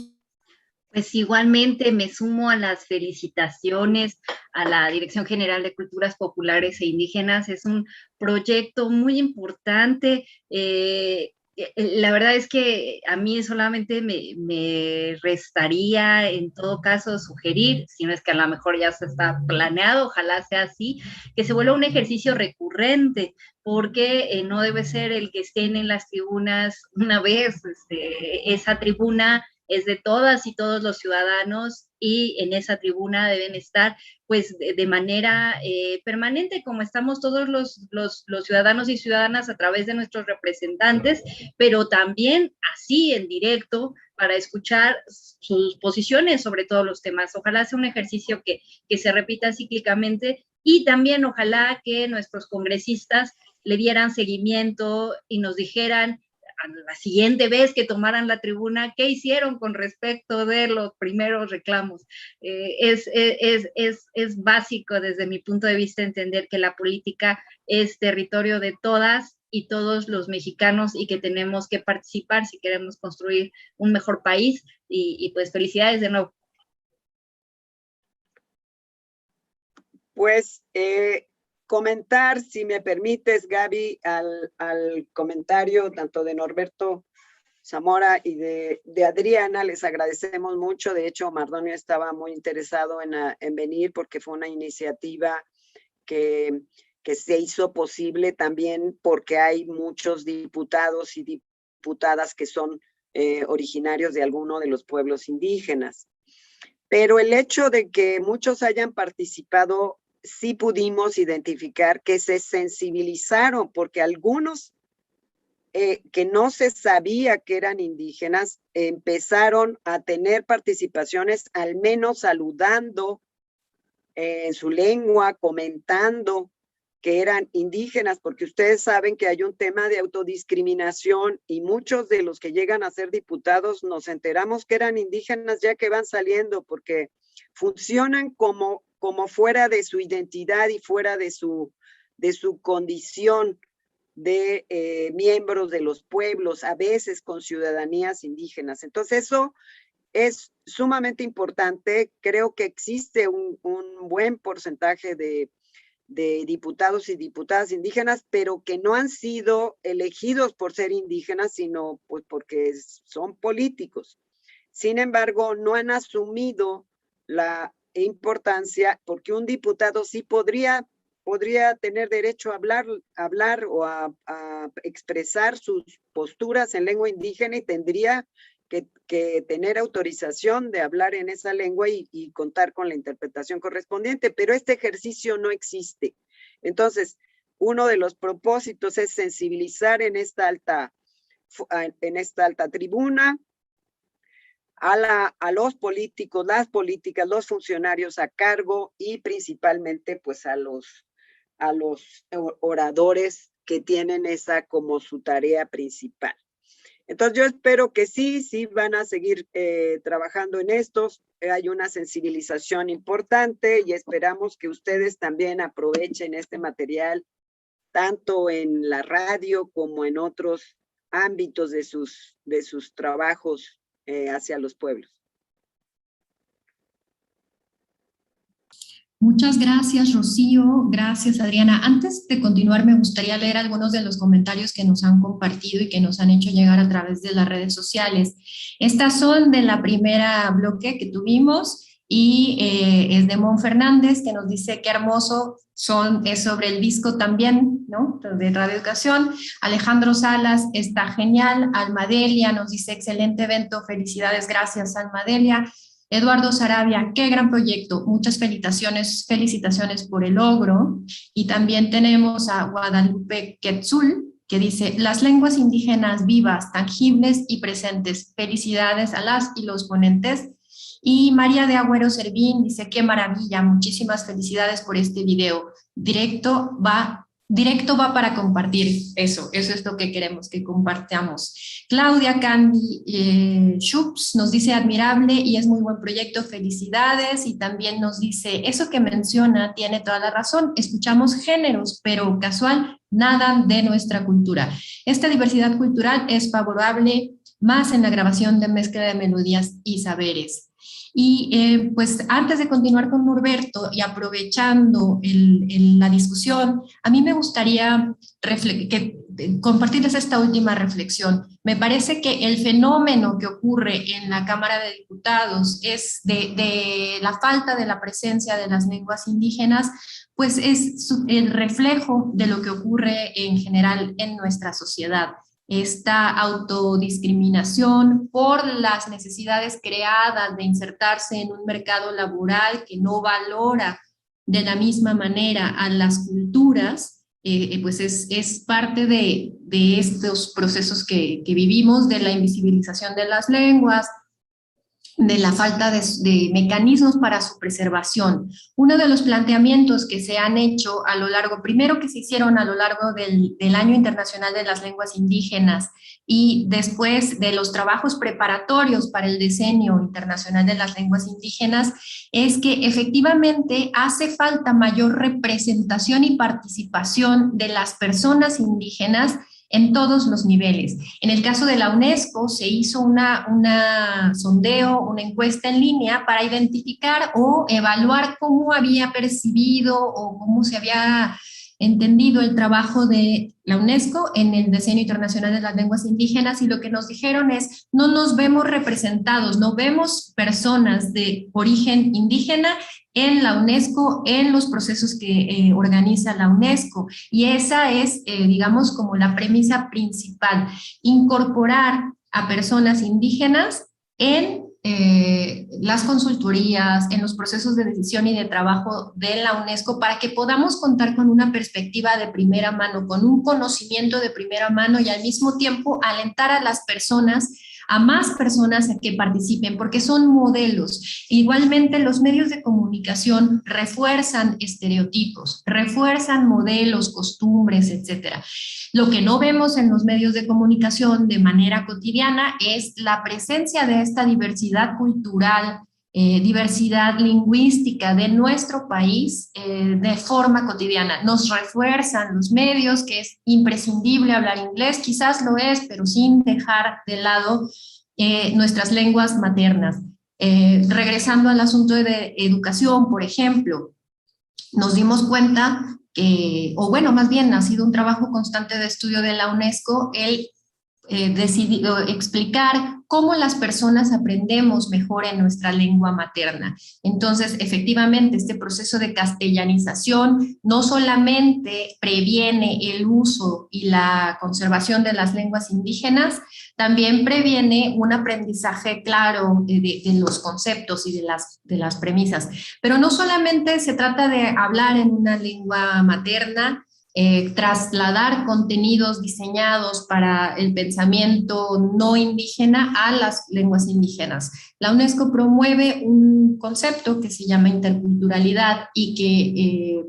Pues igualmente me sumo a las felicitaciones a la Dirección General de Culturas Populares e Indígenas. Es un proyecto muy importante. La verdad es que a mí solamente me restaría, en todo caso, sugerir, si no es que a lo mejor ya se está planeado, ojalá sea así, que se vuelva un ejercicio recurrente, porque no debe ser el que estén en las tribunas una vez, esa tribuna es de todas y todos los ciudadanos y en esa tribuna deben estar pues de manera permanente, como estamos todos los ciudadanos y ciudadanas a través de nuestros representantes, pero también así en directo para escuchar sus posiciones sobre todos los temas. Ojalá sea un ejercicio que se repita cíclicamente y también ojalá que nuestros congresistas le dieran seguimiento y nos dijeran la siguiente vez que tomaran la tribuna, ¿qué hicieron con respecto de los primeros reclamos? Es básico desde mi punto de vista entender que la política es territorio de todas y todos los mexicanos y que tenemos que participar si queremos construir un mejor país y pues felicidades de nuevo. Pues comentar, si me permites, Gaby, al comentario tanto de Norberto Zamora y de Adriana, les agradecemos mucho. De hecho, Mardonio estaba muy interesado en venir porque fue una iniciativa que se hizo posible también porque hay muchos diputados y diputadas que son originarios de alguno de los pueblos indígenas. Pero el hecho de que muchos hayan participado, sí pudimos identificar que se sensibilizaron, porque algunos que no se sabía que eran indígenas, empezaron a tener participaciones, al menos saludando en su lengua, comentando que eran indígenas, porque ustedes saben que hay un tema de autodiscriminación y muchos de los que llegan a ser diputados nos enteramos que eran indígenas ya que van saliendo, porque funcionan como fuera de su identidad y fuera de su condición de miembros de los pueblos, a veces con ciudadanías indígenas. Entonces eso es sumamente importante. Creo que existe un buen porcentaje de diputados y diputadas indígenas, pero que no han sido elegidos por ser indígenas, sino pues porque son políticos. Sin embargo, no han asumido la importancia, porque un diputado sí podría tener derecho a hablar o a expresar sus posturas en lengua indígena y tendría que tener autorización de hablar en esa lengua y contar con la interpretación correspondiente, pero este ejercicio no existe. Entonces, uno de los propósitos es sensibilizar en esta alta tribuna a los políticos, las políticas, los funcionarios a cargo y principalmente pues a los oradores que tienen esa como su tarea principal. Entonces yo espero que sí van a seguir trabajando en estos. Hay una sensibilización importante y esperamos que ustedes también aprovechen este material tanto en la radio como en otros ámbitos de sus trabajos hacia los pueblos. Muchas gracias, Rocío. Gracias, Adriana. Antes de continuar, me gustaría leer algunos de los comentarios que nos han compartido y que nos han hecho llegar a través de las redes sociales. Estas son de la primera bloque que tuvimos y es de Mon Fernández, que nos dice qué hermoso es sobre el disco también, ¿no? De Radio Educación. Alejandro Salas, está genial. Almadelia nos dice excelente evento, felicidades, gracias, Almadelia. Eduardo Sarabia, qué gran proyecto, muchas felicitaciones por el logro. Y también tenemos a Guadalupe Quetzul, que dice, las lenguas indígenas vivas, tangibles y presentes. Felicidades a las y los ponentes. Y María de Agüero Servín dice, qué maravilla, muchísimas felicidades por este video. Directo va para compartir, eso es lo que queremos que compartamos. Claudia Candy Schups nos dice admirable y es muy buen proyecto, felicidades, y también nos dice, eso que menciona tiene toda la razón, escuchamos géneros, pero casual, nada de nuestra cultura. Esta diversidad cultural es favorable más en la grabación de mezcla de melodías y saberes. Y pues antes de continuar con Norberto y aprovechando la discusión, a mí me gustaría compartirles esta última reflexión. Me parece que el fenómeno que ocurre en la Cámara de Diputados es de la falta de la presencia de las lenguas indígenas, pues es el reflejo de lo que ocurre en general en nuestra sociedad. Esta autodiscriminación por las necesidades creadas de insertarse en un mercado laboral que no valora de la misma manera a las culturas, pues es parte de estos procesos que vivimos, de la invisibilización de las lenguas, de la falta de mecanismos para su preservación. Uno de los planteamientos que se han hecho primero que se hicieron a lo largo del Año Internacional de las Lenguas Indígenas y después de los trabajos preparatorios para el Decenio Internacional de las Lenguas Indígenas, es que efectivamente hace falta mayor representación y participación de las personas indígenas en todos los niveles. En el caso de la UNESCO se hizo una encuesta en línea para identificar o evaluar cómo había percibido o cómo se había entendido el trabajo de la UNESCO en el Decenio Internacional de las Lenguas Indígenas, y lo que nos dijeron es, no nos vemos representados, no vemos personas de origen indígena en la UNESCO, en los procesos que organiza la UNESCO, y esa es, digamos, como la premisa principal, incorporar a personas indígenas en las consultorías, en los procesos de decisión y de trabajo de la UNESCO, para que podamos contar con una perspectiva de primera mano, con un conocimiento de primera mano, y al mismo tiempo alentar a las personas, a más personas que participen, porque son modelos. Igualmente, los medios de comunicación refuerzan estereotipos, refuerzan modelos, costumbres, etcétera. Lo que no vemos en los medios de comunicación de manera cotidiana es la presencia de esta diversidad cultural, diversidad lingüística de nuestro país de forma cotidiana. Nos refuerzan los medios que es imprescindible hablar inglés, quizás lo es, pero sin dejar de lado nuestras lenguas maternas. Regresando al asunto de educación, por ejemplo, nos dimos cuenta que, o bueno, más bien ha sido un trabajo constante de estudio de la UNESCO, el decidido explicar cómo las personas aprendemos mejor en nuestra lengua materna. Entonces, efectivamente, este proceso de castellanización no solamente previene el uso y la conservación de las lenguas indígenas, también previene un aprendizaje claro de los conceptos y de las premisas. Pero no solamente se trata de hablar en una lengua materna, trasladar contenidos diseñados para el pensamiento no indígena a las lenguas indígenas. La UNESCO promueve un concepto que se llama interculturalidad y que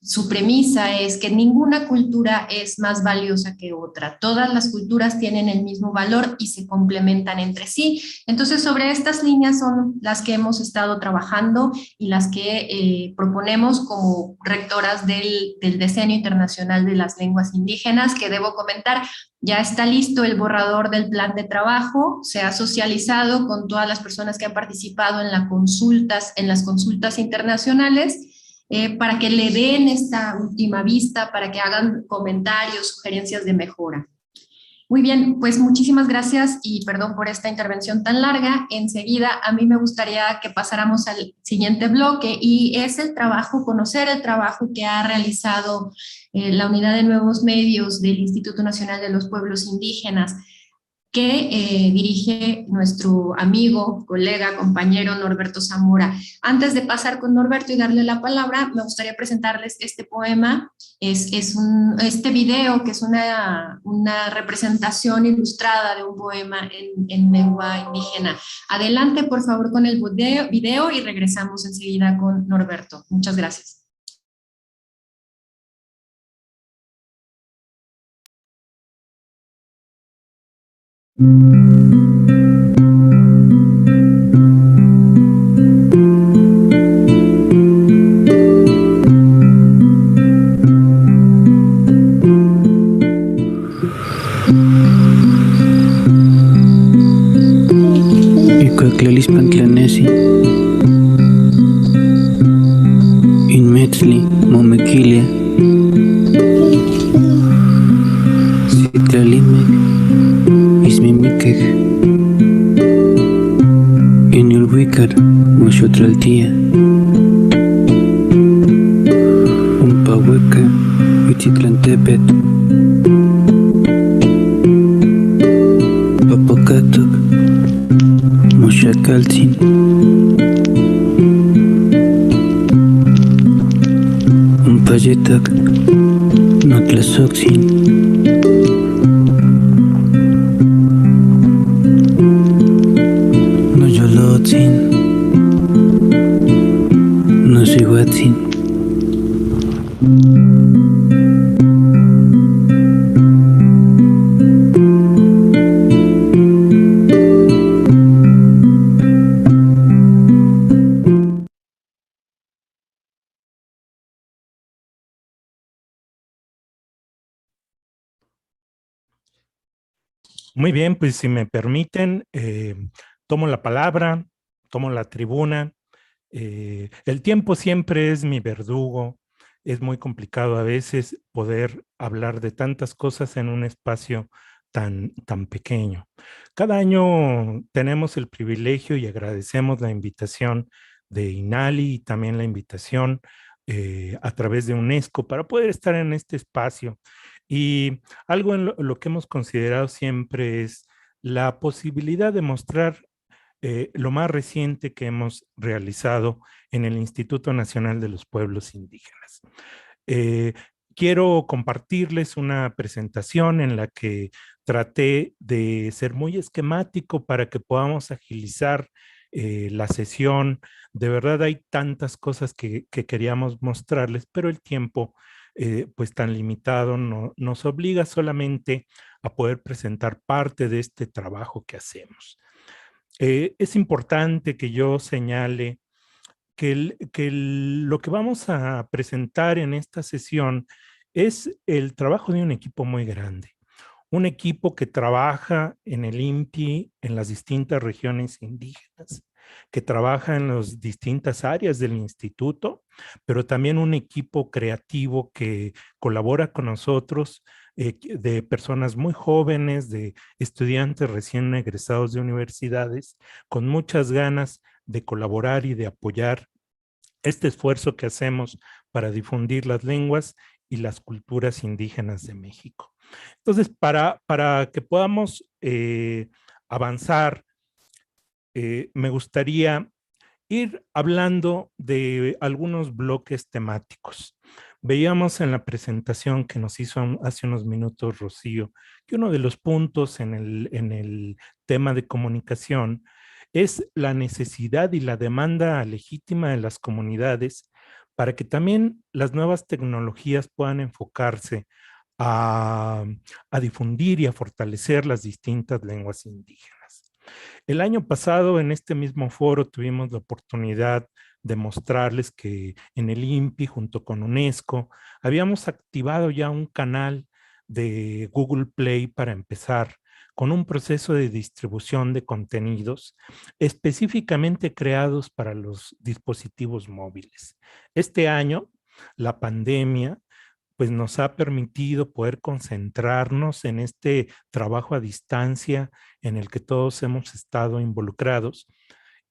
su premisa es que ninguna cultura es más valiosa que otra. Todas las culturas tienen el mismo valor y se complementan entre sí. Entonces, sobre estas líneas son las que hemos estado trabajando y las que proponemos como rectoras del Decenio Internacional de las Lenguas Indígenas, que debo comentar, ya está listo el borrador del plan de trabajo, se ha socializado con todas las personas que han participado en las consultas internacionales, para que le den esta última vista, para que hagan comentarios, sugerencias de mejora. Muy bien, pues muchísimas gracias y perdón por esta intervención tan larga. Enseguida a mí me gustaría que pasáramos al siguiente bloque y es el trabajo, conocer el trabajo que ha realizado la Unidad de Nuevos Medios del Instituto Nacional de los Pueblos Indígenas, que dirige nuestro amigo, colega, compañero Norberto Zamora. Antes de pasar con Norberto y darle la palabra, me gustaría presentarles este poema, este video, que es una representación ilustrada de un poema en lengua indígena. Adelante, por favor, con el video y regresamos enseguida con Norberto. Muchas gracias. Icueclalis pantlanesi Inmetzli momequilia Citlalimec Ismimiquej Inulhuicar Moxotraltia Umpahueca Huitzitlantepet Papocatoc Moxacaltzin Umpayetac Notlasoxin Noyolotzin Nosihuatzin Muy bien, pues si me permiten, tomo la palabra, tomo la tribuna. El tiempo siempre es mi verdugo. Es muy complicado a veces poder hablar de tantas cosas en un espacio tan pequeño. Cada año tenemos el privilegio y agradecemos la invitación de INALI y también la invitación a través de UNESCO para poder estar en este espacio. Y algo en lo que hemos considerado siempre es la posibilidad de mostrar lo más reciente que hemos realizado en el Instituto Nacional de los Pueblos Indígenas. Quiero compartirles una presentación en la que traté de ser muy esquemático para que podamos agilizar la sesión. De verdad hay tantas cosas que queríamos mostrarles, pero el tiempo pues tan limitado nos obliga solamente a poder presentar parte de este trabajo que hacemos. Es importante que yo señale que lo que vamos a presentar en esta sesión es el trabajo de un equipo muy grande. Un equipo que trabaja en el INPI, en las distintas regiones indígenas, que trabaja en las distintas áreas del instituto, pero también un equipo creativo que colabora con nosotros, de personas muy jóvenes, de estudiantes recién egresados de universidades, con muchas ganas de colaborar y de apoyar este esfuerzo que hacemos para difundir las lenguas y las culturas indígenas de México. Entonces, para que podamos avanzar, me gustaría ir hablando de algunos bloques temáticos. Veíamos en la presentación que nos hizo hace unos minutos Rocío, que uno de los puntos en el tema de comunicación es la necesidad y la demanda legítima de las comunidades para que también las nuevas tecnologías puedan enfocarse a difundir y a fortalecer las distintas lenguas indígenas. El año pasado, en este mismo foro, tuvimos la oportunidad de mostrarles que en el INPI, junto con UNESCO, habíamos activado ya un canal de Google Play para empezar con un proceso de distribución de contenidos específicamente creados para los dispositivos móviles. Este año, la pandemia pues nos ha permitido poder concentrarnos en este trabajo a distancia en el que todos hemos estado involucrados.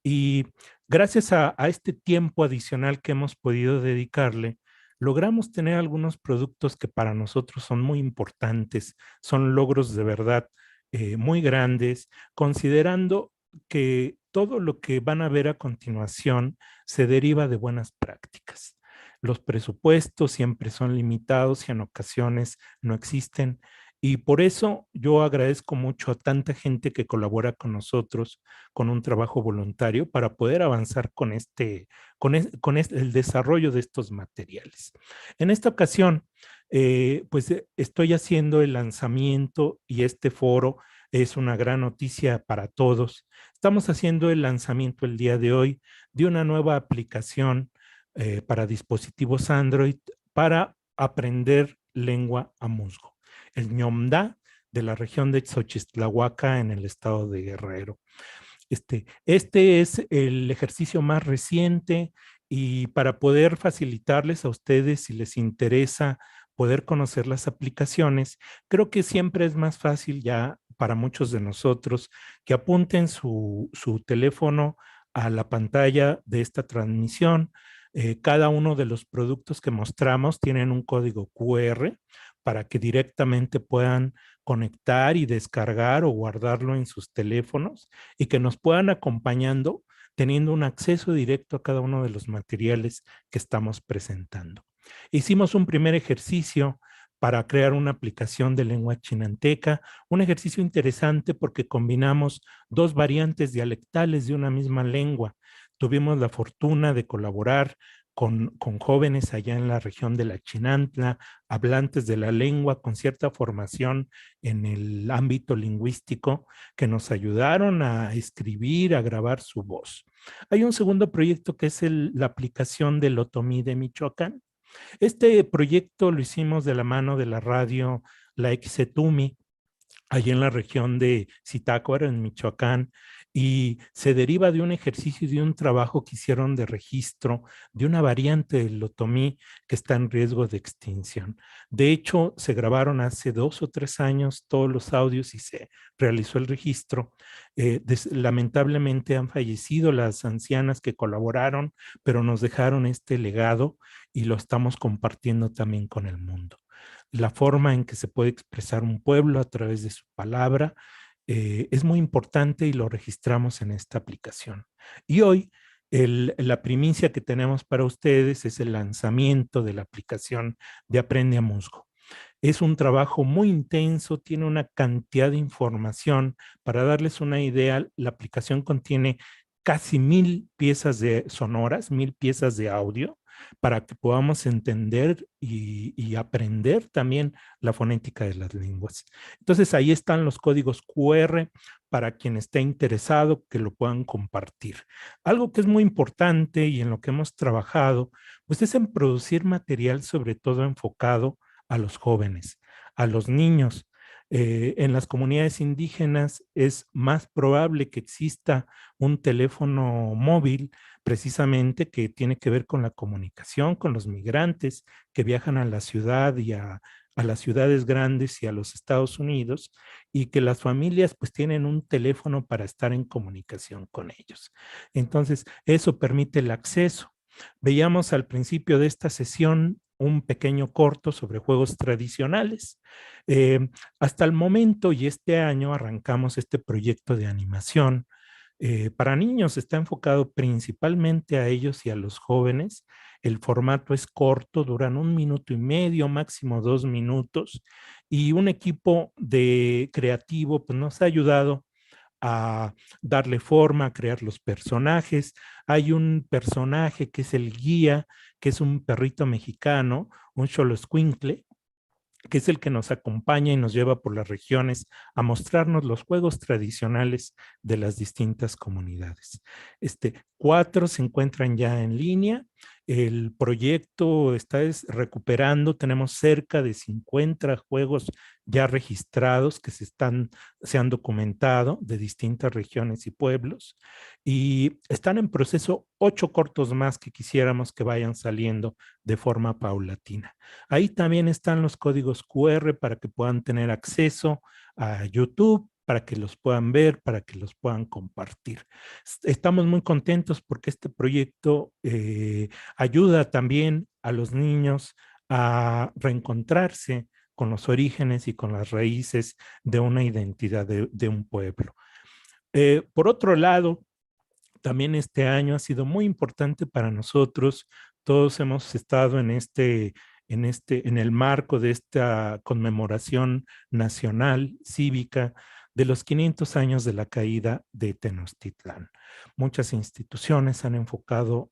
Y gracias a este tiempo adicional que hemos podido dedicarle, logramos tener algunos productos que para nosotros son muy importantes, son logros de verdad muy grandes, considerando que todo lo que van a ver a continuación se deriva de buenas prácticas. Los presupuestos siempre son limitados y en ocasiones no existen. Y por eso yo agradezco mucho a tanta gente que colabora con nosotros con un trabajo voluntario para poder avanzar con el desarrollo de estos materiales. En esta ocasión, estoy haciendo el lanzamiento y este foro es una gran noticia para todos. Estamos haciendo el lanzamiento el día de hoy de una nueva aplicación para dispositivos Android para aprender lengua amuzgo, el ñomda de la región de Xochitlahuaca en el estado de Guerrero. Este es el ejercicio más reciente y para poder facilitarles a ustedes, si les interesa poder conocer las aplicaciones, creo que siempre es más fácil ya para muchos de nosotros que apunten su teléfono a la pantalla de esta transmisión. Cada uno de los productos que mostramos tienen un código QR para que directamente puedan conectar y descargar o guardarlo en sus teléfonos y que nos puedan acompañando teniendo un acceso directo a cada uno de los materiales que estamos presentando. Hicimos un primer ejercicio para crear una aplicación de lengua chinanteca, un ejercicio interesante porque combinamos dos variantes dialectales de una misma lengua. Tuvimos la fortuna de colaborar con jóvenes allá en la región de la Chinantla, hablantes de la lengua con cierta formación en el ámbito lingüístico, que nos ayudaron a escribir, a grabar su voz. Hay un segundo proyecto que es la aplicación del Otomí de Michoacán. Este proyecto lo hicimos de la mano de la radio La Xetumi, allí en la región de Zitácuaro, en Michoacán, y se deriva de un ejercicio y de un trabajo que hicieron de registro de una variante del otomí que está en riesgo de extinción. De hecho, se grabaron hace 2 o 3 años todos los audios y se realizó el registro. Lamentablemente han fallecido las ancianas que colaboraron, pero nos dejaron este legado y lo estamos compartiendo también con el mundo. La forma en que se puede expresar un pueblo a través de su palabra es muy importante y lo registramos en esta aplicación. Y hoy la primicia que tenemos para ustedes es el lanzamiento de la aplicación de Aprende Amuzgo. Es un trabajo muy intenso, tiene una cantidad de información. Para darles una idea, la aplicación contiene casi 1000 piezas sonoras, 1000 piezas de audio, para que podamos entender y aprender también la fonética de las lenguas. Entonces ahí están los códigos QR para quien esté interesado que lo puedan compartir. Algo que es muy importante y en lo que hemos trabajado, pues es en producir material sobre todo enfocado a los jóvenes, a los niños. En las comunidades indígenas es más probable que exista un teléfono móvil precisamente que tiene que ver con la comunicación con los migrantes que viajan a la ciudad y a las ciudades grandes y a los Estados Unidos, y que las familias pues tienen un teléfono para estar en comunicación con ellos. Entonces, eso permite el acceso. Veíamos al principio de esta sesión un pequeño corto sobre juegos tradicionales. Hasta el momento y este año arrancamos este proyecto de animación para niños. Está enfocado principalmente a ellos y a los jóvenes. El formato es corto, duran 1 minuto y medio, máximo 2 minutos, y un equipo de creativo pues, nos ha ayudado a darle forma, a crear los personajes. Hay un personaje que es el guía, que es un perrito mexicano, un xoloscuincle, que es el que nos acompaña y nos lleva por las regiones a mostrarnos los juegos tradicionales de las distintas comunidades. 4 se encuentran ya en línea. El proyecto está recuperando, tenemos cerca de 50 juegos ya registrados que se han documentado de distintas regiones y pueblos, y están en proceso 8 cortos más que quisiéramos que vayan saliendo de forma paulatina. Ahí también están los códigos QR para que puedan tener acceso a YouTube, para que los puedan ver, para que los puedan compartir. Estamos muy contentos porque este proyecto ayuda también a los niños a reencontrarse con los orígenes y con las raíces de una identidad de un pueblo. Por otro lado, también este año ha sido muy importante para nosotros. Todos hemos estado en el marco de esta conmemoración nacional cívica de los 500 años de la caída de Tenochtitlán. Muchas instituciones han enfocado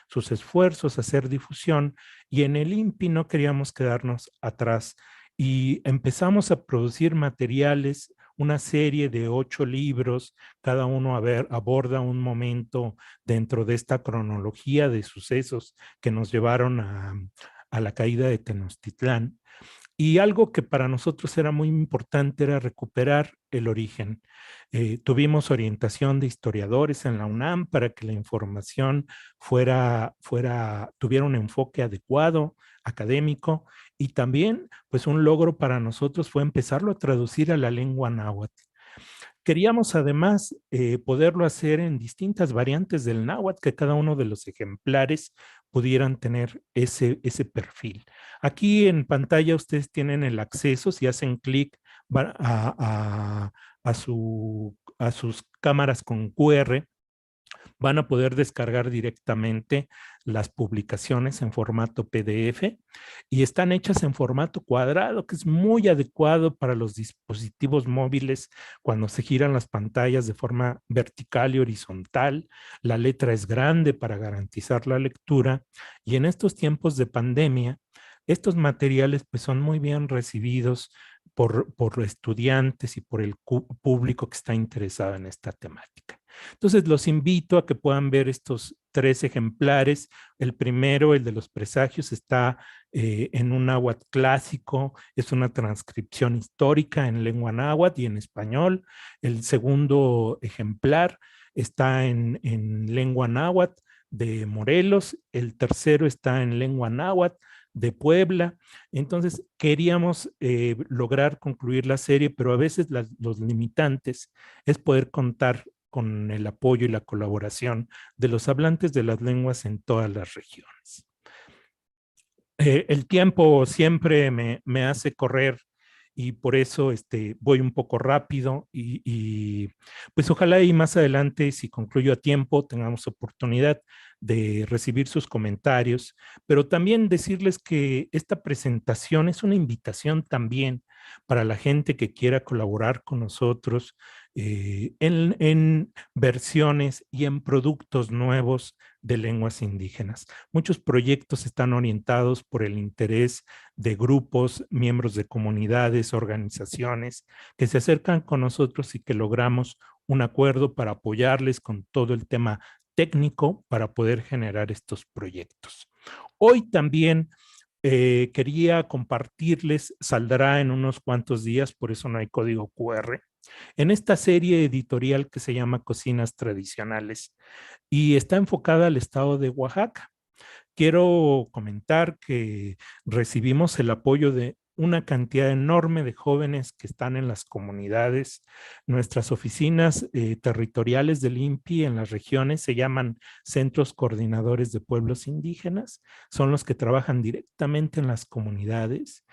sus esfuerzos a hacer difusión, y en el INPI no queríamos quedarnos atrás y empezamos a producir materiales, una serie de 8 libros, cada uno aborda un momento dentro de esta cronología de sucesos que nos llevaron a la caída de Tenochtitlán. Y algo que para nosotros era muy importante era recuperar el origen. Tuvimos orientación de historiadores en la UNAM para que la información tuviera un enfoque adecuado, académico, y también pues un logro para nosotros fue empezarlo a traducir a la lengua náhuatl. Queríamos además poderlo hacer en distintas variantes del náhuatl, que cada uno de los ejemplares pudieran tener ese perfil. Aquí en pantalla ustedes tienen el acceso, si hacen clic a sus cámaras con QR, van a poder descargar directamente las publicaciones en formato PDF, y están hechas en formato cuadrado, que es muy adecuado para los dispositivos móviles cuando se giran las pantallas de forma vertical y horizontal. La letra es grande para garantizar la lectura, y en estos tiempos de pandemia, estos materiales pues son muy bien recibidos por estudiantes y por el público que está interesado en esta temática. Entonces los invito a que puedan ver estos 3 ejemplares. El primero, el de los presagios, está en un náhuatl clásico, es una transcripción histórica en lengua náhuatl y en español. El segundo ejemplar está en lengua náhuatl de Morelos. El tercero está en lengua náhuatl de Puebla. Entonces queríamos lograr concluir la serie, pero a veces los limitantes es poder contar con el apoyo y la colaboración de los hablantes de las lenguas en todas las regiones. El tiempo siempre me hace correr, y por eso voy un poco rápido, y pues ojalá y más adelante, si concluyo a tiempo, tengamos oportunidad de recibir sus comentarios, pero también decirles que esta presentación es una invitación también para la gente que quiera colaborar con nosotros en versiones y en productos nuevos de lenguas indígenas. Muchos proyectos están orientados por el interés de grupos, miembros de comunidades, organizaciones que se acercan con nosotros y que logramos un acuerdo para apoyarles con todo el tema técnico para poder generar estos proyectos. Hoy también quería compartirles, saldrá en unos cuantos días, por eso no hay código QR, en esta serie editorial que se llama Cocinas Tradicionales, y está enfocada al estado de Oaxaca. Quiero comentar que recibimos el apoyo de una cantidad enorme de jóvenes que están en las comunidades. Nuestras oficinas territoriales del INPI en las regiones se llaman Centros Coordinadores de Pueblos Indígenas. Son los que trabajan directamente en las comunidades,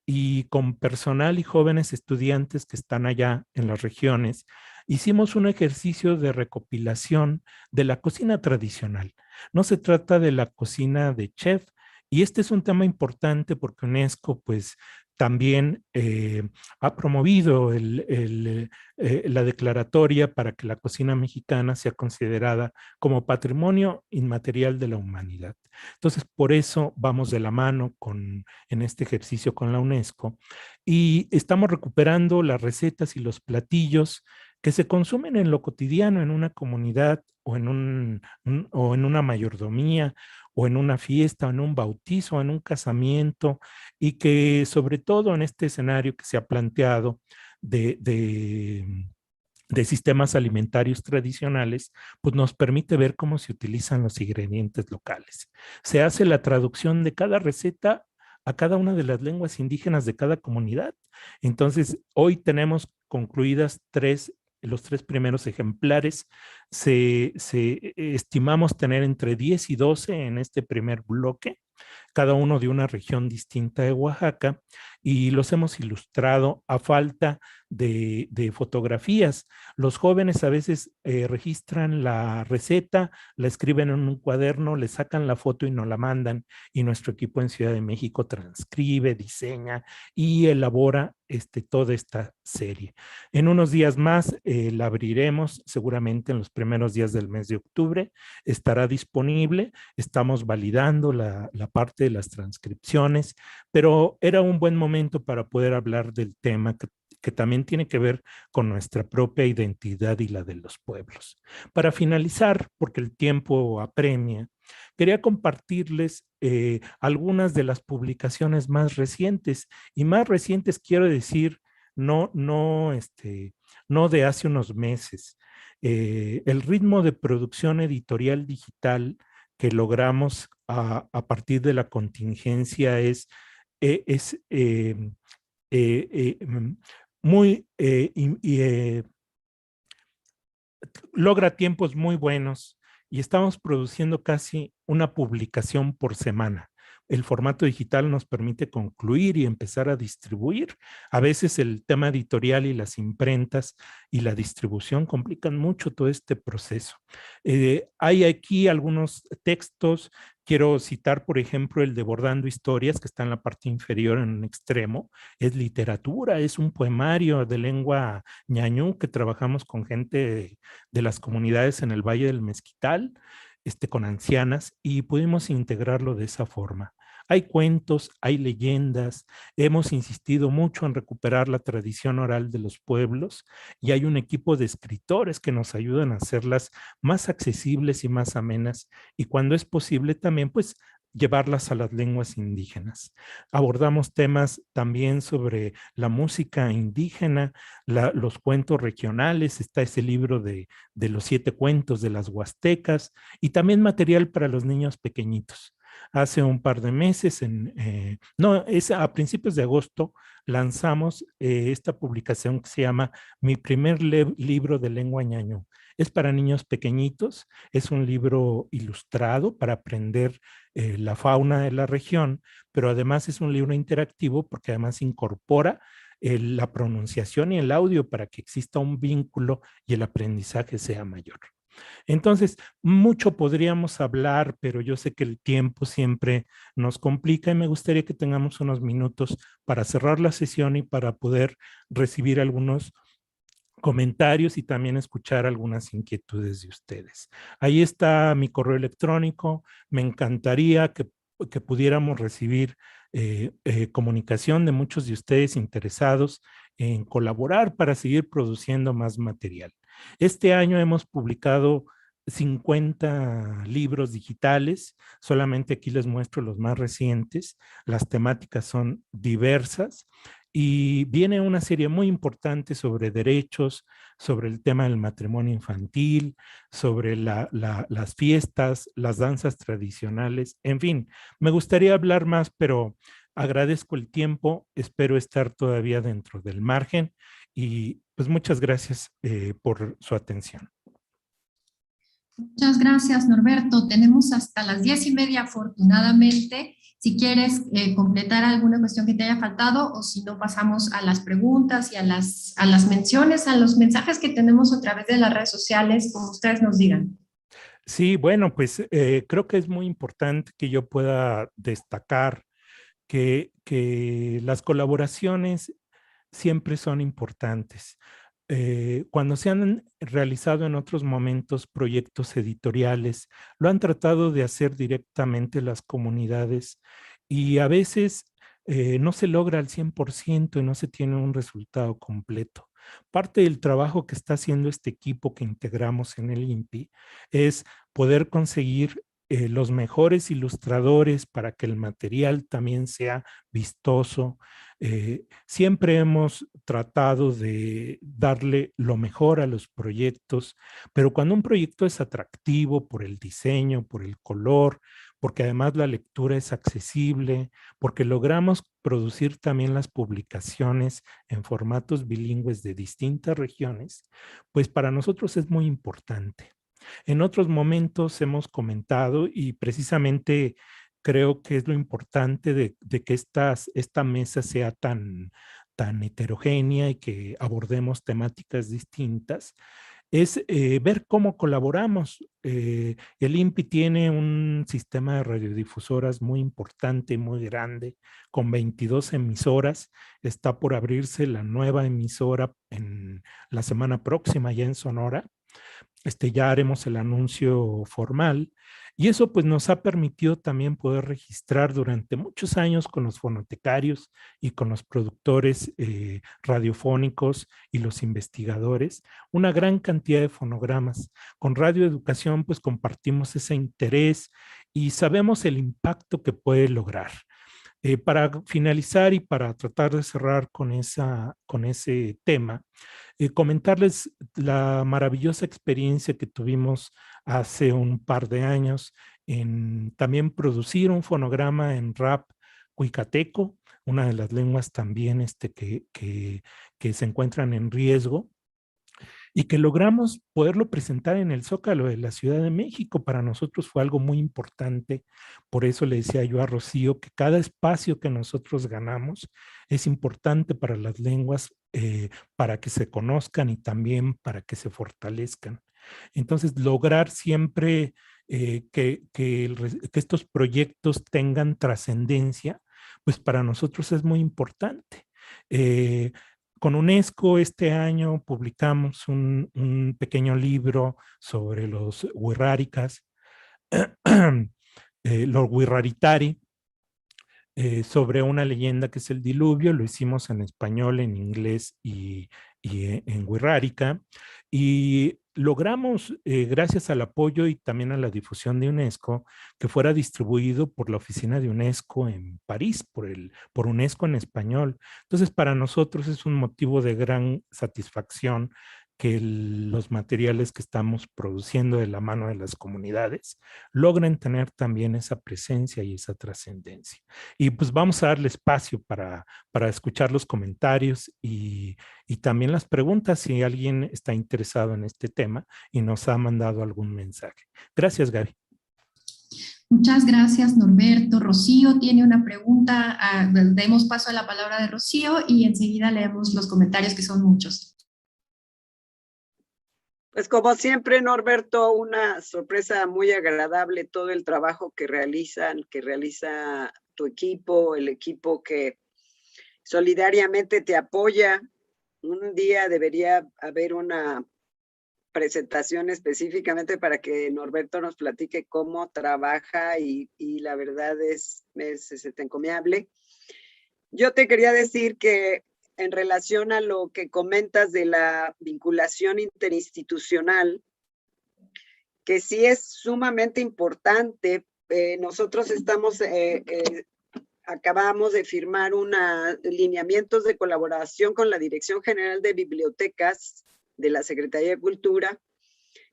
y con personal y jóvenes estudiantes que están allá en las regiones, hicimos un ejercicio de recopilación de la cocina tradicional. No se trata de la cocina de chef, Y este es un tema importante porque UNESCO pues también ha promovido la declaratoria para que la cocina mexicana sea considerada como patrimonio inmaterial de la humanidad. Entonces, por eso vamos de la mano en este ejercicio con la UNESCO y estamos recuperando las recetas y los platillos que se consumen en lo cotidiano, en una comunidad o en una mayordomía o en una fiesta, o en un bautizo, o en un casamiento, y que sobre todo en este escenario que se ha planteado de sistemas alimentarios tradicionales, pues nos permite ver cómo se utilizan los ingredientes locales. Se hace la traducción de cada receta a cada una de las lenguas indígenas de cada comunidad. Entonces, hoy tenemos concluidas los 3 primeros ejemplares. Estimamos tener entre 10 y 12 en este primer bloque, cada uno de una región distinta de Oaxaca, y los hemos ilustrado a falta de fotografías. Los jóvenes a veces registran la receta, la escriben en un cuaderno, le sacan la foto y nos la mandan, y nuestro equipo en Ciudad de México transcribe, diseña y elabora toda esta serie. En unos días más la abriremos, seguramente en los primeros días del mes de octubre, estará disponible. Estamos validando la parte de las transcripciones, pero era un buen momento para poder hablar del tema que también tiene que ver con nuestra propia identidad y la de los pueblos. Para finalizar, porque el tiempo apremia, quería compartirles algunas de las publicaciones más recientes, y más recientes quiero decir, no de hace unos meses. El ritmo de producción editorial digital que logramos a partir de la contingencia logra tiempos muy buenos, y estamos produciendo casi una publicación por semana. El formato digital nos permite concluir y empezar a distribuir. A veces el tema editorial y las imprentas y la distribución complican mucho todo este proceso. Hay aquí algunos textos. Quiero citar, por ejemplo, el de Bordando Historias, que está en la parte inferior en un extremo. Es literatura, es un poemario de lengua ñañú que trabajamos con gente de las comunidades en el Valle del Mezquital, con ancianas, y pudimos integrarlo de esa forma. Hay cuentos, hay leyendas, hemos insistido mucho en recuperar la tradición oral de los pueblos, y hay un equipo de escritores que nos ayudan a hacerlas más accesibles y más amenas, y cuando es posible también pues llevarlas a las lenguas indígenas. Abordamos temas también sobre la música indígena, los cuentos regionales. Está ese libro de los 7 cuentos de las huastecas, y también material para los niños pequeñitos. Hace un par de meses, a principios de agosto, lanzamos esta publicación que se llama Mi primer libro de lengua ñañú. Es para niños pequeñitos, es un libro ilustrado para aprender la fauna de la región, pero además es un libro interactivo porque además incorpora la pronunciación y el audio para que exista un vínculo y el aprendizaje sea mayor. Entonces, mucho podríamos hablar, pero yo sé que el tiempo siempre nos complica, y me gustaría que tengamos unos minutos para cerrar la sesión y para poder recibir algunos comentarios y también escuchar algunas inquietudes de ustedes. Ahí está mi correo electrónico. Me encantaría que pudiéramos recibir comunicación de muchos de ustedes interesados en colaborar para seguir produciendo más material. Este año hemos publicado 50 libros digitales. Solamente aquí les muestro los más recientes. Las temáticas son diversas, y viene una serie muy importante sobre derechos, sobre el tema del matrimonio infantil, sobre las fiestas, las danzas tradicionales. En fin, me gustaría hablar más, pero agradezco el tiempo. Espero estar todavía dentro del margen, y pues muchas gracias por su atención. Muchas gracias, Norberto. Tenemos hasta las 10:30, afortunadamente. Si quieres completar alguna cuestión que te haya faltado, o si no, pasamos a las preguntas y a las menciones, a los mensajes que tenemos a través de las redes sociales, como ustedes nos digan. Sí, bueno, pues creo que es muy importante que yo pueda destacar que las colaboraciones siempre son importantes. Cuando se han realizado en otros momentos proyectos editoriales, lo han tratado de hacer directamente las comunidades y a veces no se logra al 100% y no se tiene un resultado completo. Parte del trabajo que está haciendo este equipo que integramos en el INPI es poder conseguir los mejores ilustradores para que el material también sea vistoso. Siempre hemos tratado de darle lo mejor a los proyectos, pero cuando un proyecto es atractivo por el diseño, por el color, porque además la lectura es accesible, porque logramos producir también las publicaciones en formatos bilingües de distintas regiones, pues para nosotros es muy importante. En otros momentos hemos comentado y precisamente creo que es lo importante de que esta mesa sea tan heterogénea y que abordemos temáticas distintas, es ver cómo colaboramos. El INPI tiene un sistema de radiodifusoras muy importante, muy grande, con 22 emisoras. Está por abrirse la nueva emisora en la semana próxima ya en Sonora. Ya haremos el anuncio formal y eso pues nos ha permitido también poder registrar durante muchos años con los fonotecarios y con los productores radiofónicos y los investigadores una gran cantidad de fonogramas. Con Radio Educación pues compartimos ese interés y sabemos el impacto que puede lograr. Para finalizar y para tratar de cerrar con ese tema, comentarles la maravillosa experiencia que tuvimos hace un par de años en también producir un fonograma en rap cuicateco, una de las lenguas también que se encuentran en riesgo, y que logramos poderlo presentar en el Zócalo de la Ciudad de México. Para nosotros fue algo muy importante. Por eso le decía yo a Rocío que cada espacio que nosotros ganamos es importante para las lenguas, para que se conozcan y también para que se fortalezcan. Entonces, lograr siempre que estos proyectos tengan trascendencia, pues para nosotros es muy importante. Con UNESCO este año publicamos un pequeño libro sobre los wixárikas, los wixáritari, sobre una leyenda que es el diluvio. Lo hicimos en español, en inglés y en wixárika. Y logramos, gracias al apoyo y también a la difusión de UNESCO, que fuera distribuido por la oficina de UNESCO en París, por UNESCO en español. Entonces, para nosotros es un motivo de gran satisfacción que los materiales que estamos produciendo de la mano de las comunidades logren tener también esa presencia y esa trascendencia. Y pues vamos a darle espacio para escuchar los comentarios y también las preguntas si alguien está interesado en este tema y nos ha mandado algún mensaje. Gracias, Gaby. Muchas gracias, Norberto. Rocío tiene una pregunta. Demos paso a la palabra de Rocío y enseguida leemos los comentarios, que son muchos. Pues como siempre, Norberto, una sorpresa muy agradable todo el trabajo que realiza tu equipo, el equipo que solidariamente te apoya. Un día debería haber una presentación específicamente para que Norberto nos platique cómo trabaja y la verdad es encomiable. Yo te quería decir que en relación a lo que comentas de la vinculación interinstitucional, que sí es sumamente importante. Nosotros acabamos de firmar lineamientos de colaboración con la Dirección General de Bibliotecas de la Secretaría de Cultura,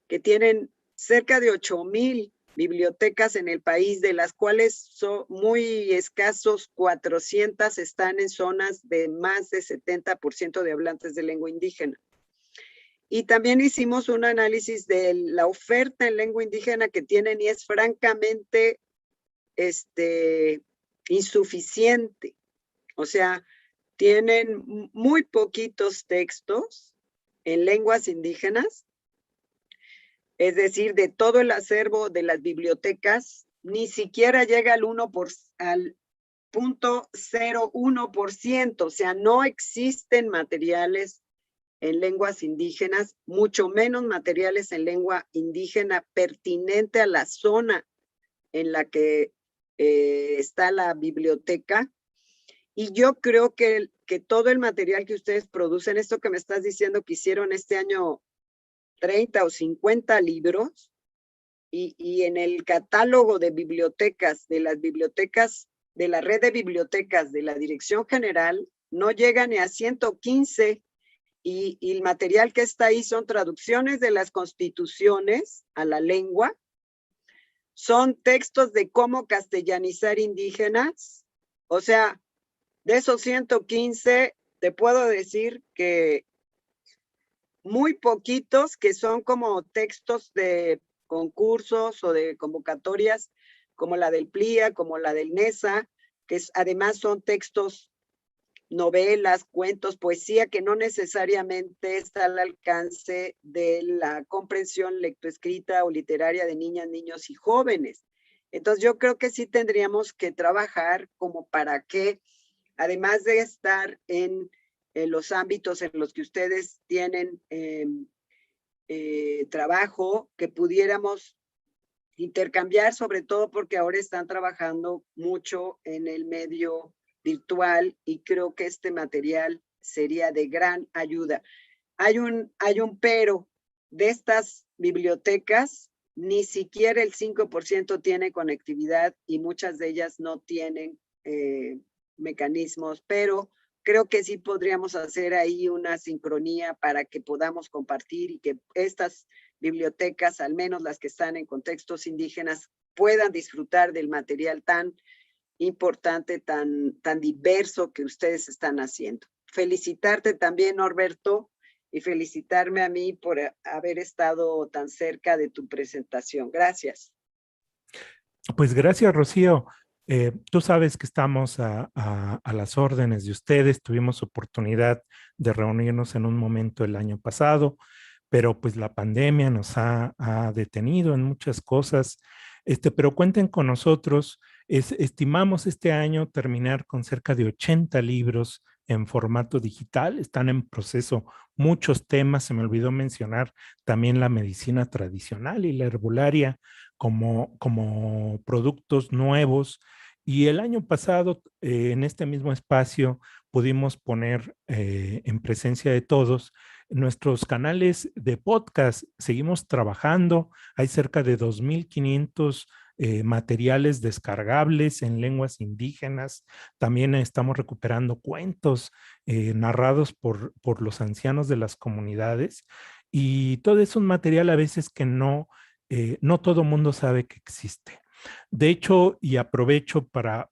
que tienen cerca de 8,000 bibliotecas en el país, de las cuales son muy escasos 400 están en zonas de más de 70% de hablantes de lengua indígena. Y también hicimos un análisis de la oferta en lengua indígena que tienen y es francamente insuficiente. O sea, tienen muy poquitos textos en lenguas indígenas Es decir, de todo el acervo de las bibliotecas, ni siquiera llega al 0.01%, o sea, no existen materiales en lenguas indígenas, mucho menos materiales en lengua indígena pertinente a la zona en la que está la biblioteca. Y yo creo que todo el material que ustedes producen, esto que me estás diciendo que hicieron este año 30 o 50 libros, y en el catálogo de bibliotecas, de las bibliotecas, de la red de bibliotecas de la Dirección General, no llega ni a 115, y el material que está ahí son traducciones de las constituciones a la lengua, son textos de cómo castellanizar indígenas. O sea, de esos 115, te puedo decir que muy poquitos que son como textos de concursos o de convocatorias, como la del PLIA, como la del NESA, que además son textos, novelas, cuentos, poesía, que no necesariamente está al alcance de la comprensión lectoescrita o literaria de niñas, niños y jóvenes. Entonces yo creo que sí tendríamos que trabajar como para que, además de estar en los ámbitos en los que ustedes tienen trabajo, que pudiéramos intercambiar, sobre todo porque ahora están trabajando mucho en el medio virtual, y creo que este material sería de gran ayuda. Hay un pero: de estas bibliotecas, ni siquiera el 5% tiene conectividad, y muchas de ellas no tienen mecanismos, pero creo que sí podríamos hacer ahí una sincronía para que podamos compartir, y que estas bibliotecas, al menos las que están en contextos indígenas, puedan disfrutar del material tan importante, tan diverso que ustedes están haciendo. Felicitarte también, Norberto, y felicitarme a mí por haber estado tan cerca de tu presentación. Gracias. Pues gracias, Rocío. Tú sabes que estamos a las órdenes de ustedes. Tuvimos oportunidad de reunirnos en un momento el año pasado, pero pues la pandemia nos ha detenido en muchas cosas. Pero cuenten con nosotros. Estimamos este año terminar con cerca de 80 libros en formato digital. Están en proceso muchos temas. Se me olvidó mencionar también la medicina tradicional y la herbolaria como productos nuevos. Y el año pasado, en este mismo espacio, pudimos poner en presencia de todos nuestros canales de podcast. Seguimos trabajando. Hay cerca de 2,500 materiales descargables en lenguas indígenas. También estamos recuperando cuentos narrados por los ancianos de las comunidades. Y todo es un material a veces que no todo mundo sabe que existe. De hecho, y aprovecho para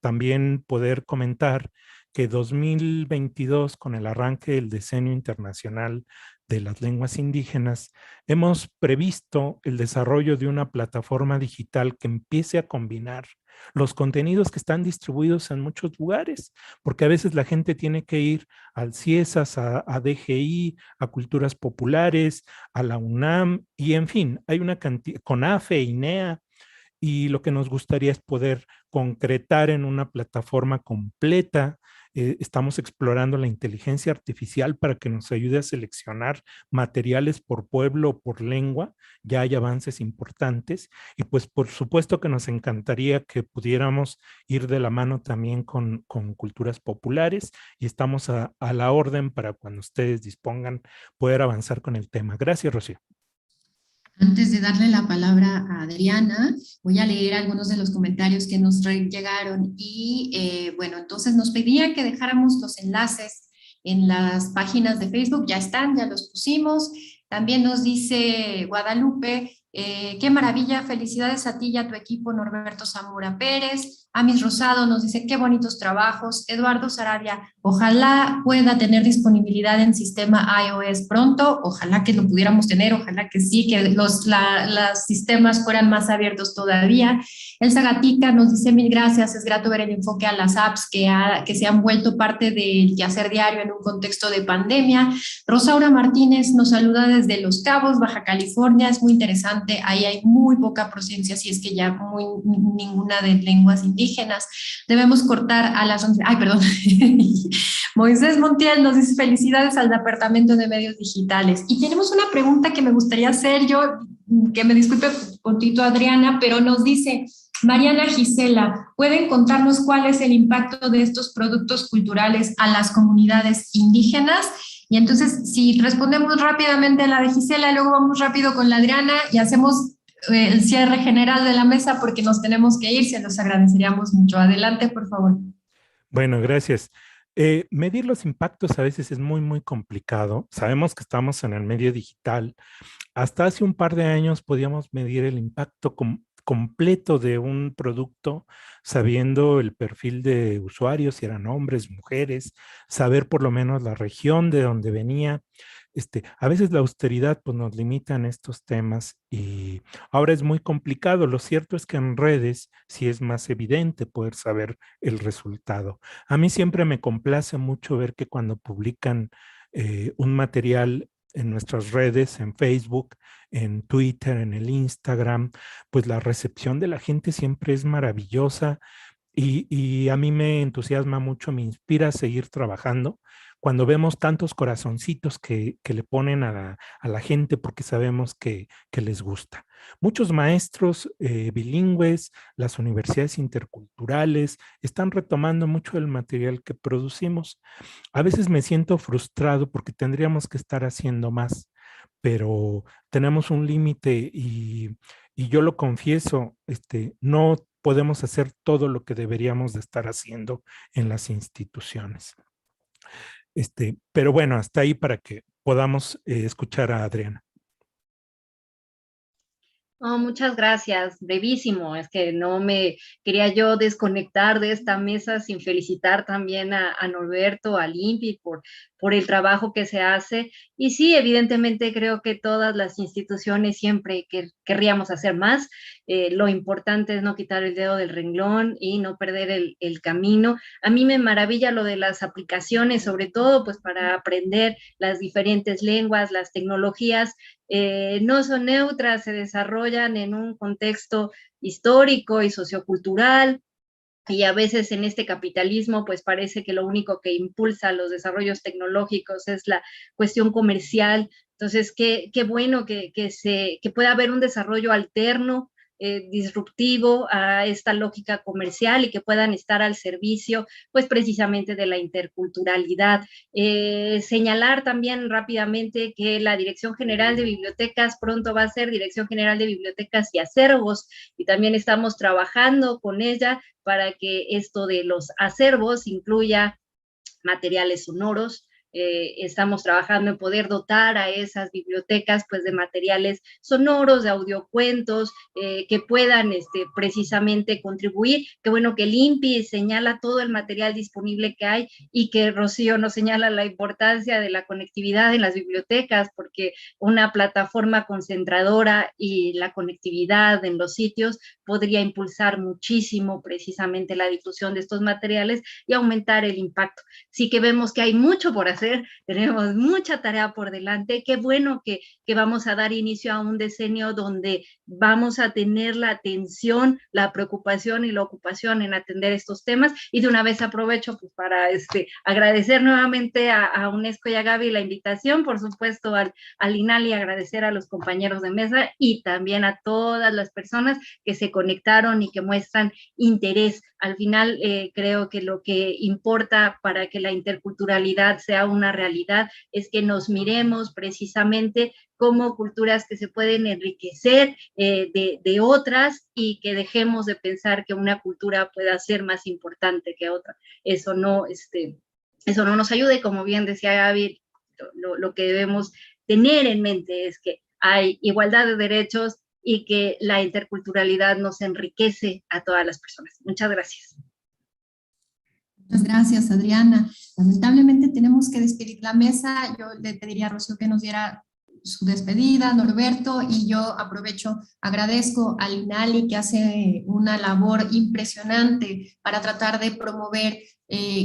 también poder comentar que 2022, con el arranque del Decenio Internacional de las Lenguas Indígenas, hemos previsto el desarrollo de una plataforma digital que empiece a combinar los contenidos que están distribuidos en muchos lugares, porque a veces la gente tiene que ir al CIESAS, a DGI, a Culturas Populares, a la UNAM, y en fin, hay una cantidad, CONAFE, INEA, y lo que nos gustaría es poder concretar en una plataforma completa. Estamos explorando la inteligencia artificial para que nos ayude a seleccionar materiales por pueblo o por lengua. Ya hay avances importantes, y pues por supuesto que nos encantaría que pudiéramos ir de la mano también con Culturas Populares, y estamos a la orden para cuando ustedes dispongan poder avanzar con el tema. Gracias, Rocío. Antes de darle la palabra a Adriana, voy a leer algunos de los comentarios que nos llegaron, y bueno, entonces nos pedían que dejáramos los enlaces en las páginas de Facebook. Ya están, ya los pusimos. También nos dice Guadalupe, qué maravilla, felicidades a ti y a tu equipo, Norberto Zamora Pérez. Amis Rosado nos dice, qué bonitos trabajos. Eduardo Sarabia, ojalá pueda tener disponibilidad en sistema iOS pronto. Ojalá que lo pudiéramos tener, ojalá que sí, que los sistemas fueran más abiertos todavía. Elsa Gatica nos dice 1000 gracias, es grato ver el enfoque a las apps que se han vuelto parte del quehacer diario en un contexto de pandemia. Rosaura Martínez nos saluda desde Los Cabos, Baja California, es muy interesante, ahí hay muy poca procedencia, si es que ya ninguna de lenguas indígenas. Debemos cortar a las... Ay, perdón. Moisés Montiel nos dice felicidades al Departamento de Medios Digitales. Y tenemos una pregunta que me gustaría hacer yo, que me disculpe con Tito Adriana, pero nos dice... Mariana Gisela, ¿pueden contarnos cuál es el impacto de estos productos culturales a las comunidades indígenas? Y entonces, si respondemos rápidamente a la de Gisela, luego vamos rápido con la Adriana y hacemos el cierre general de la mesa porque nos tenemos que ir, se los agradeceríamos mucho. Adelante, por favor. Bueno, gracias. Medir los impactos a veces es muy complicado. Sabemos que estamos en el medio digital. Hasta hace un par de años podíamos medir el impacto completo de un producto, sabiendo el perfil de usuarios, si eran hombres, mujeres, saber por lo menos la región de donde venía. A veces la austeridad pues, nos limita en estos temas y ahora es muy complicado. Lo cierto es que en redes sí es más evidente poder saber el resultado. A mí siempre me complace mucho ver que cuando publican un material en nuestras redes, en Facebook, en Twitter, en el Instagram, pues la recepción de la gente siempre es maravillosa y a mí me entusiasma mucho, me inspira a seguir trabajando cuando vemos tantos corazoncitos que le ponen a la gente porque sabemos que les gusta. Muchos maestros bilingües, las universidades interculturales, están retomando mucho el material que producimos. A veces me siento frustrado porque tendríamos que estar haciendo más, pero tenemos un límite y yo lo confieso, no podemos hacer todo lo que deberíamos de estar haciendo en las instituciones. Pero bueno, hasta ahí para que podamos escuchar a Adriana. Oh, muchas gracias, brevísimo, es que no me quería yo desconectar de esta mesa sin felicitar también a Norberto, a Limpi por el trabajo que se hace, y sí, evidentemente creo que todas las instituciones siempre querríamos hacer más. Lo importante es no quitar el dedo del renglón y no perder el camino. A mí me maravilla lo de las aplicaciones, sobre todo pues para aprender las diferentes lenguas, las tecnologías, no son neutras, se desarrollan en un contexto histórico y sociocultural, y a veces en este capitalismo pues parece que lo único que impulsa los desarrollos tecnológicos es la cuestión comercial. Entonces qué bueno que pueda haber un desarrollo alterno, disruptivo a esta lógica comercial y que puedan estar al servicio, pues precisamente de la interculturalidad. Señalar también rápidamente que la Dirección General de Bibliotecas pronto va a ser Dirección General de Bibliotecas y Acervos, y también estamos trabajando con ella para que esto de los acervos incluya materiales sonoros. Estamos trabajando en poder dotar a esas bibliotecas pues de materiales sonoros, de audiocuentos, que puedan precisamente contribuir. Qué bueno que el INPI señala todo el material disponible que hay y que Rocío nos señala la importancia de la conectividad en las bibliotecas, porque una plataforma concentradora y la conectividad en los sitios podría impulsar muchísimo precisamente la difusión de estos materiales y aumentar el impacto. Sí que vemos que hay mucho por hacer, tenemos mucha tarea por delante. Qué bueno que vamos a dar inicio a un decenio donde vamos a tener la atención, la preocupación y la ocupación en atender estos temas, y de una vez aprovecho pues, para agradecer nuevamente a UNESCO y a Gaby la invitación, por supuesto al INALI, agradecer a los compañeros de mesa y también a todas las personas que se conectaron y que muestran interés. Al final creo que lo que importa para que la interculturalidad sea una realidad es que nos miremos precisamente como culturas que se pueden enriquecer de otras, y que dejemos de pensar que una cultura pueda ser más importante que otra. Eso no nos ayuda, como bien decía Gaby, lo que debemos tener en mente es que hay igualdad de derechos y que la interculturalidad nos enriquece a todas las personas. Muchas gracias. Muchas gracias, Adriana. Lamentablemente tenemos que despedir la mesa. Yo le pediría a Rocío que nos diera su despedida, Norberto, y yo aprovecho, agradezco al INALI que hace una labor impresionante para tratar de promover,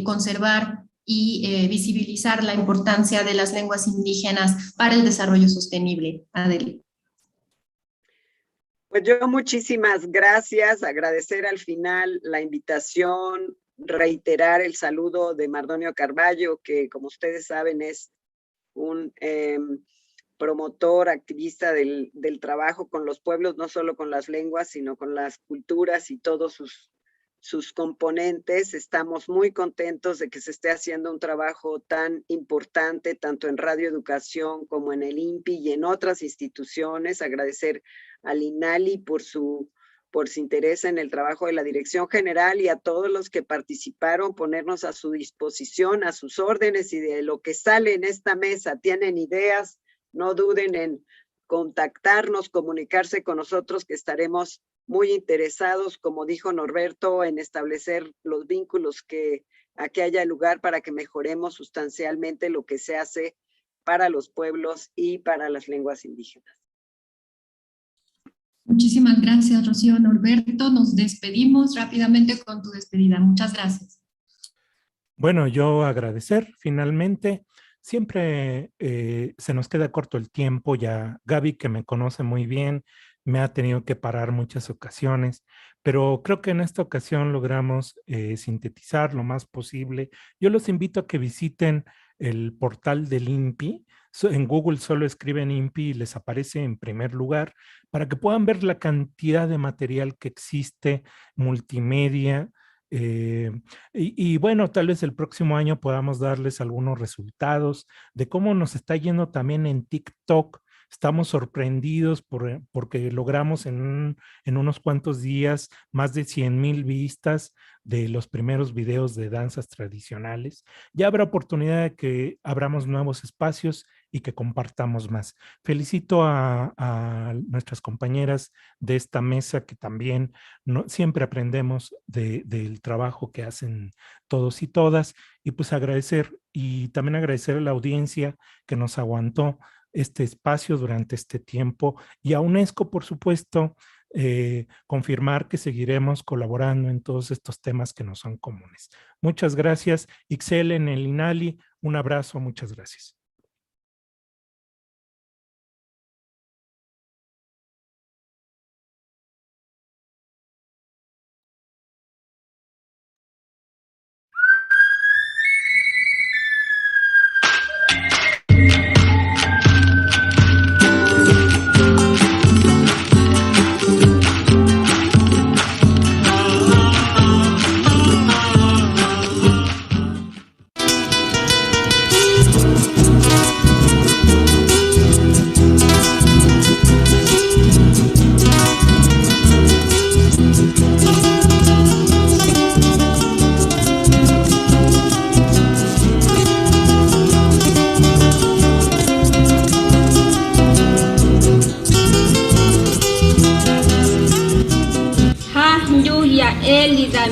conservar y visibilizar la importancia de las lenguas indígenas para el desarrollo sostenible. Adeli. Pues yo muchísimas gracias, agradecer al final la invitación, reiterar el saludo de Mardonio Carballo, que como ustedes saben es un promotor, activista del trabajo con los pueblos, no solo con las lenguas, sino con las culturas y todos sus componentes. Estamos muy contentos de que se esté haciendo un trabajo tan importante, tanto en Radio Educación como en el INPI y en otras instituciones. Agradecer al INALI por su interés en el trabajo de la Dirección General y a todos los que participaron, ponernos a su disposición, a sus órdenes, y de lo que sale en esta mesa. Tienen ideas, no duden en contactarnos, comunicarse con nosotros, que estaremos muy interesados, como dijo Norberto, en establecer los vínculos que aquí haya lugar para que mejoremos sustancialmente lo que se hace para los pueblos y para las lenguas indígenas. Muchísimas gracias, Rocío. Norberto, nos despedimos rápidamente con tu despedida. Muchas gracias. Bueno, yo agradecer finalmente. Siempre se nos queda corto el tiempo. Ya Gaby, que me conoce muy bien, me ha tenido que parar muchas ocasiones, pero creo que en esta ocasión logramos sintetizar lo más posible. Yo los invito a que visiten el portal del INPI. En Google solo escriben INPI y les aparece en primer lugar, para que puedan ver la cantidad de material que existe, multimedia. Y bueno, tal vez el próximo año podamos darles algunos resultados de cómo nos está yendo también en TikTok. Estamos sorprendidos porque logramos en unos cuantos días más de 100,000 vistas de los primeros videos de danzas tradicionales. Ya habrá oportunidad de que abramos nuevos espacios y que compartamos más. Felicito a nuestras compañeras de esta mesa, que también siempre aprendemos del trabajo que hacen todos y todas, y pues agradecer, y también agradecer a la audiencia que nos aguantó este espacio durante este tiempo, y a UNESCO, por supuesto, confirmar que seguiremos colaborando en todos estos temas que nos son comunes. Muchas gracias. Ixel en el INALI, un abrazo, muchas gracias.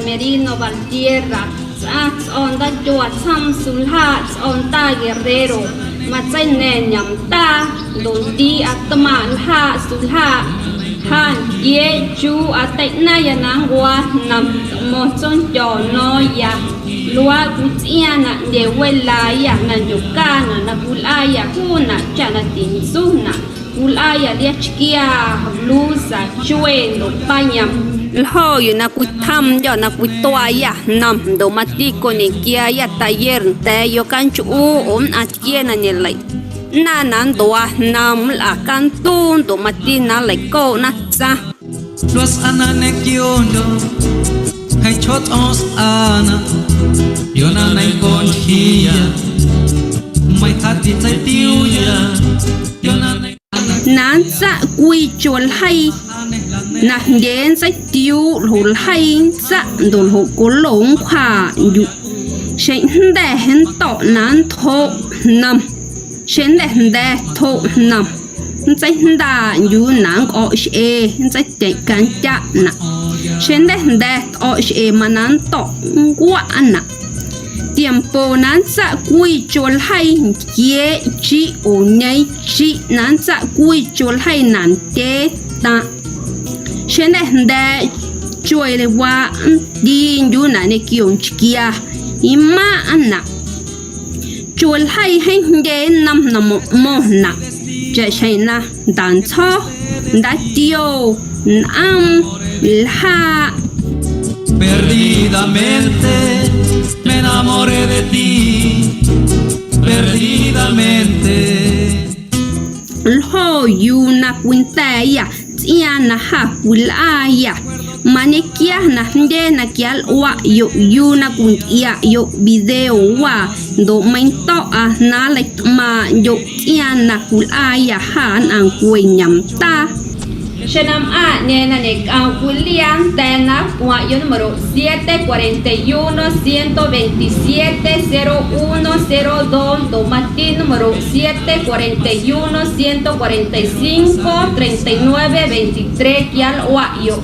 Merino Valtierra, on da Joa Samsul Hats on Ta Guerrero, Matzene Nyamta, Don Di Atman Ha Sulha, Han Ye Chu Atekna Yanangwa, Nam Moson Jo Noya, Lua Gutiana, De Welaya, Nanyukana, Nabulaya, Huna, Janatin Suna, Ulaya Liachkia, Blusa, Chueno, Panyam. Hoy na kuitam yo na kuitoya nam do matiko ni kia ya tayer te yo kanchu atkiena ni lai na nan doa nam la kantun do matina lai ko na sa los anane kiondo hay chot os ana yo na nai kon hia mai hati tai tiuya yo na nan sa kui chol hai na gen sa tiu hul hai sa dol ho kolong kha yu shen de hen to nan tho nam shen de tho nam sai da yu nang o she sai te kan cha na shen de o she manan to kwa na tiempo nanza kui chol hai ye chi o nhai chi nanza kui chol hai nan te ta shene hde choi le wa di yu na ne kion chikia ima ana chol hai hde nam nam mo na ja shaina dan cho da tio am ha. Perdidamente me enamoré de ti, perdidamente. Lo yuna quintaya, tiana ha wilaya. Manekia na ndena kial wa yo yuna kuntia yo video wa do mainto a na like ma yo tiana kulaya han ang kuenyam ta. Shenam A nena nek William Tena yo número 741-127-0102 Tomatín número 741-145-39-23 Kial Wayo.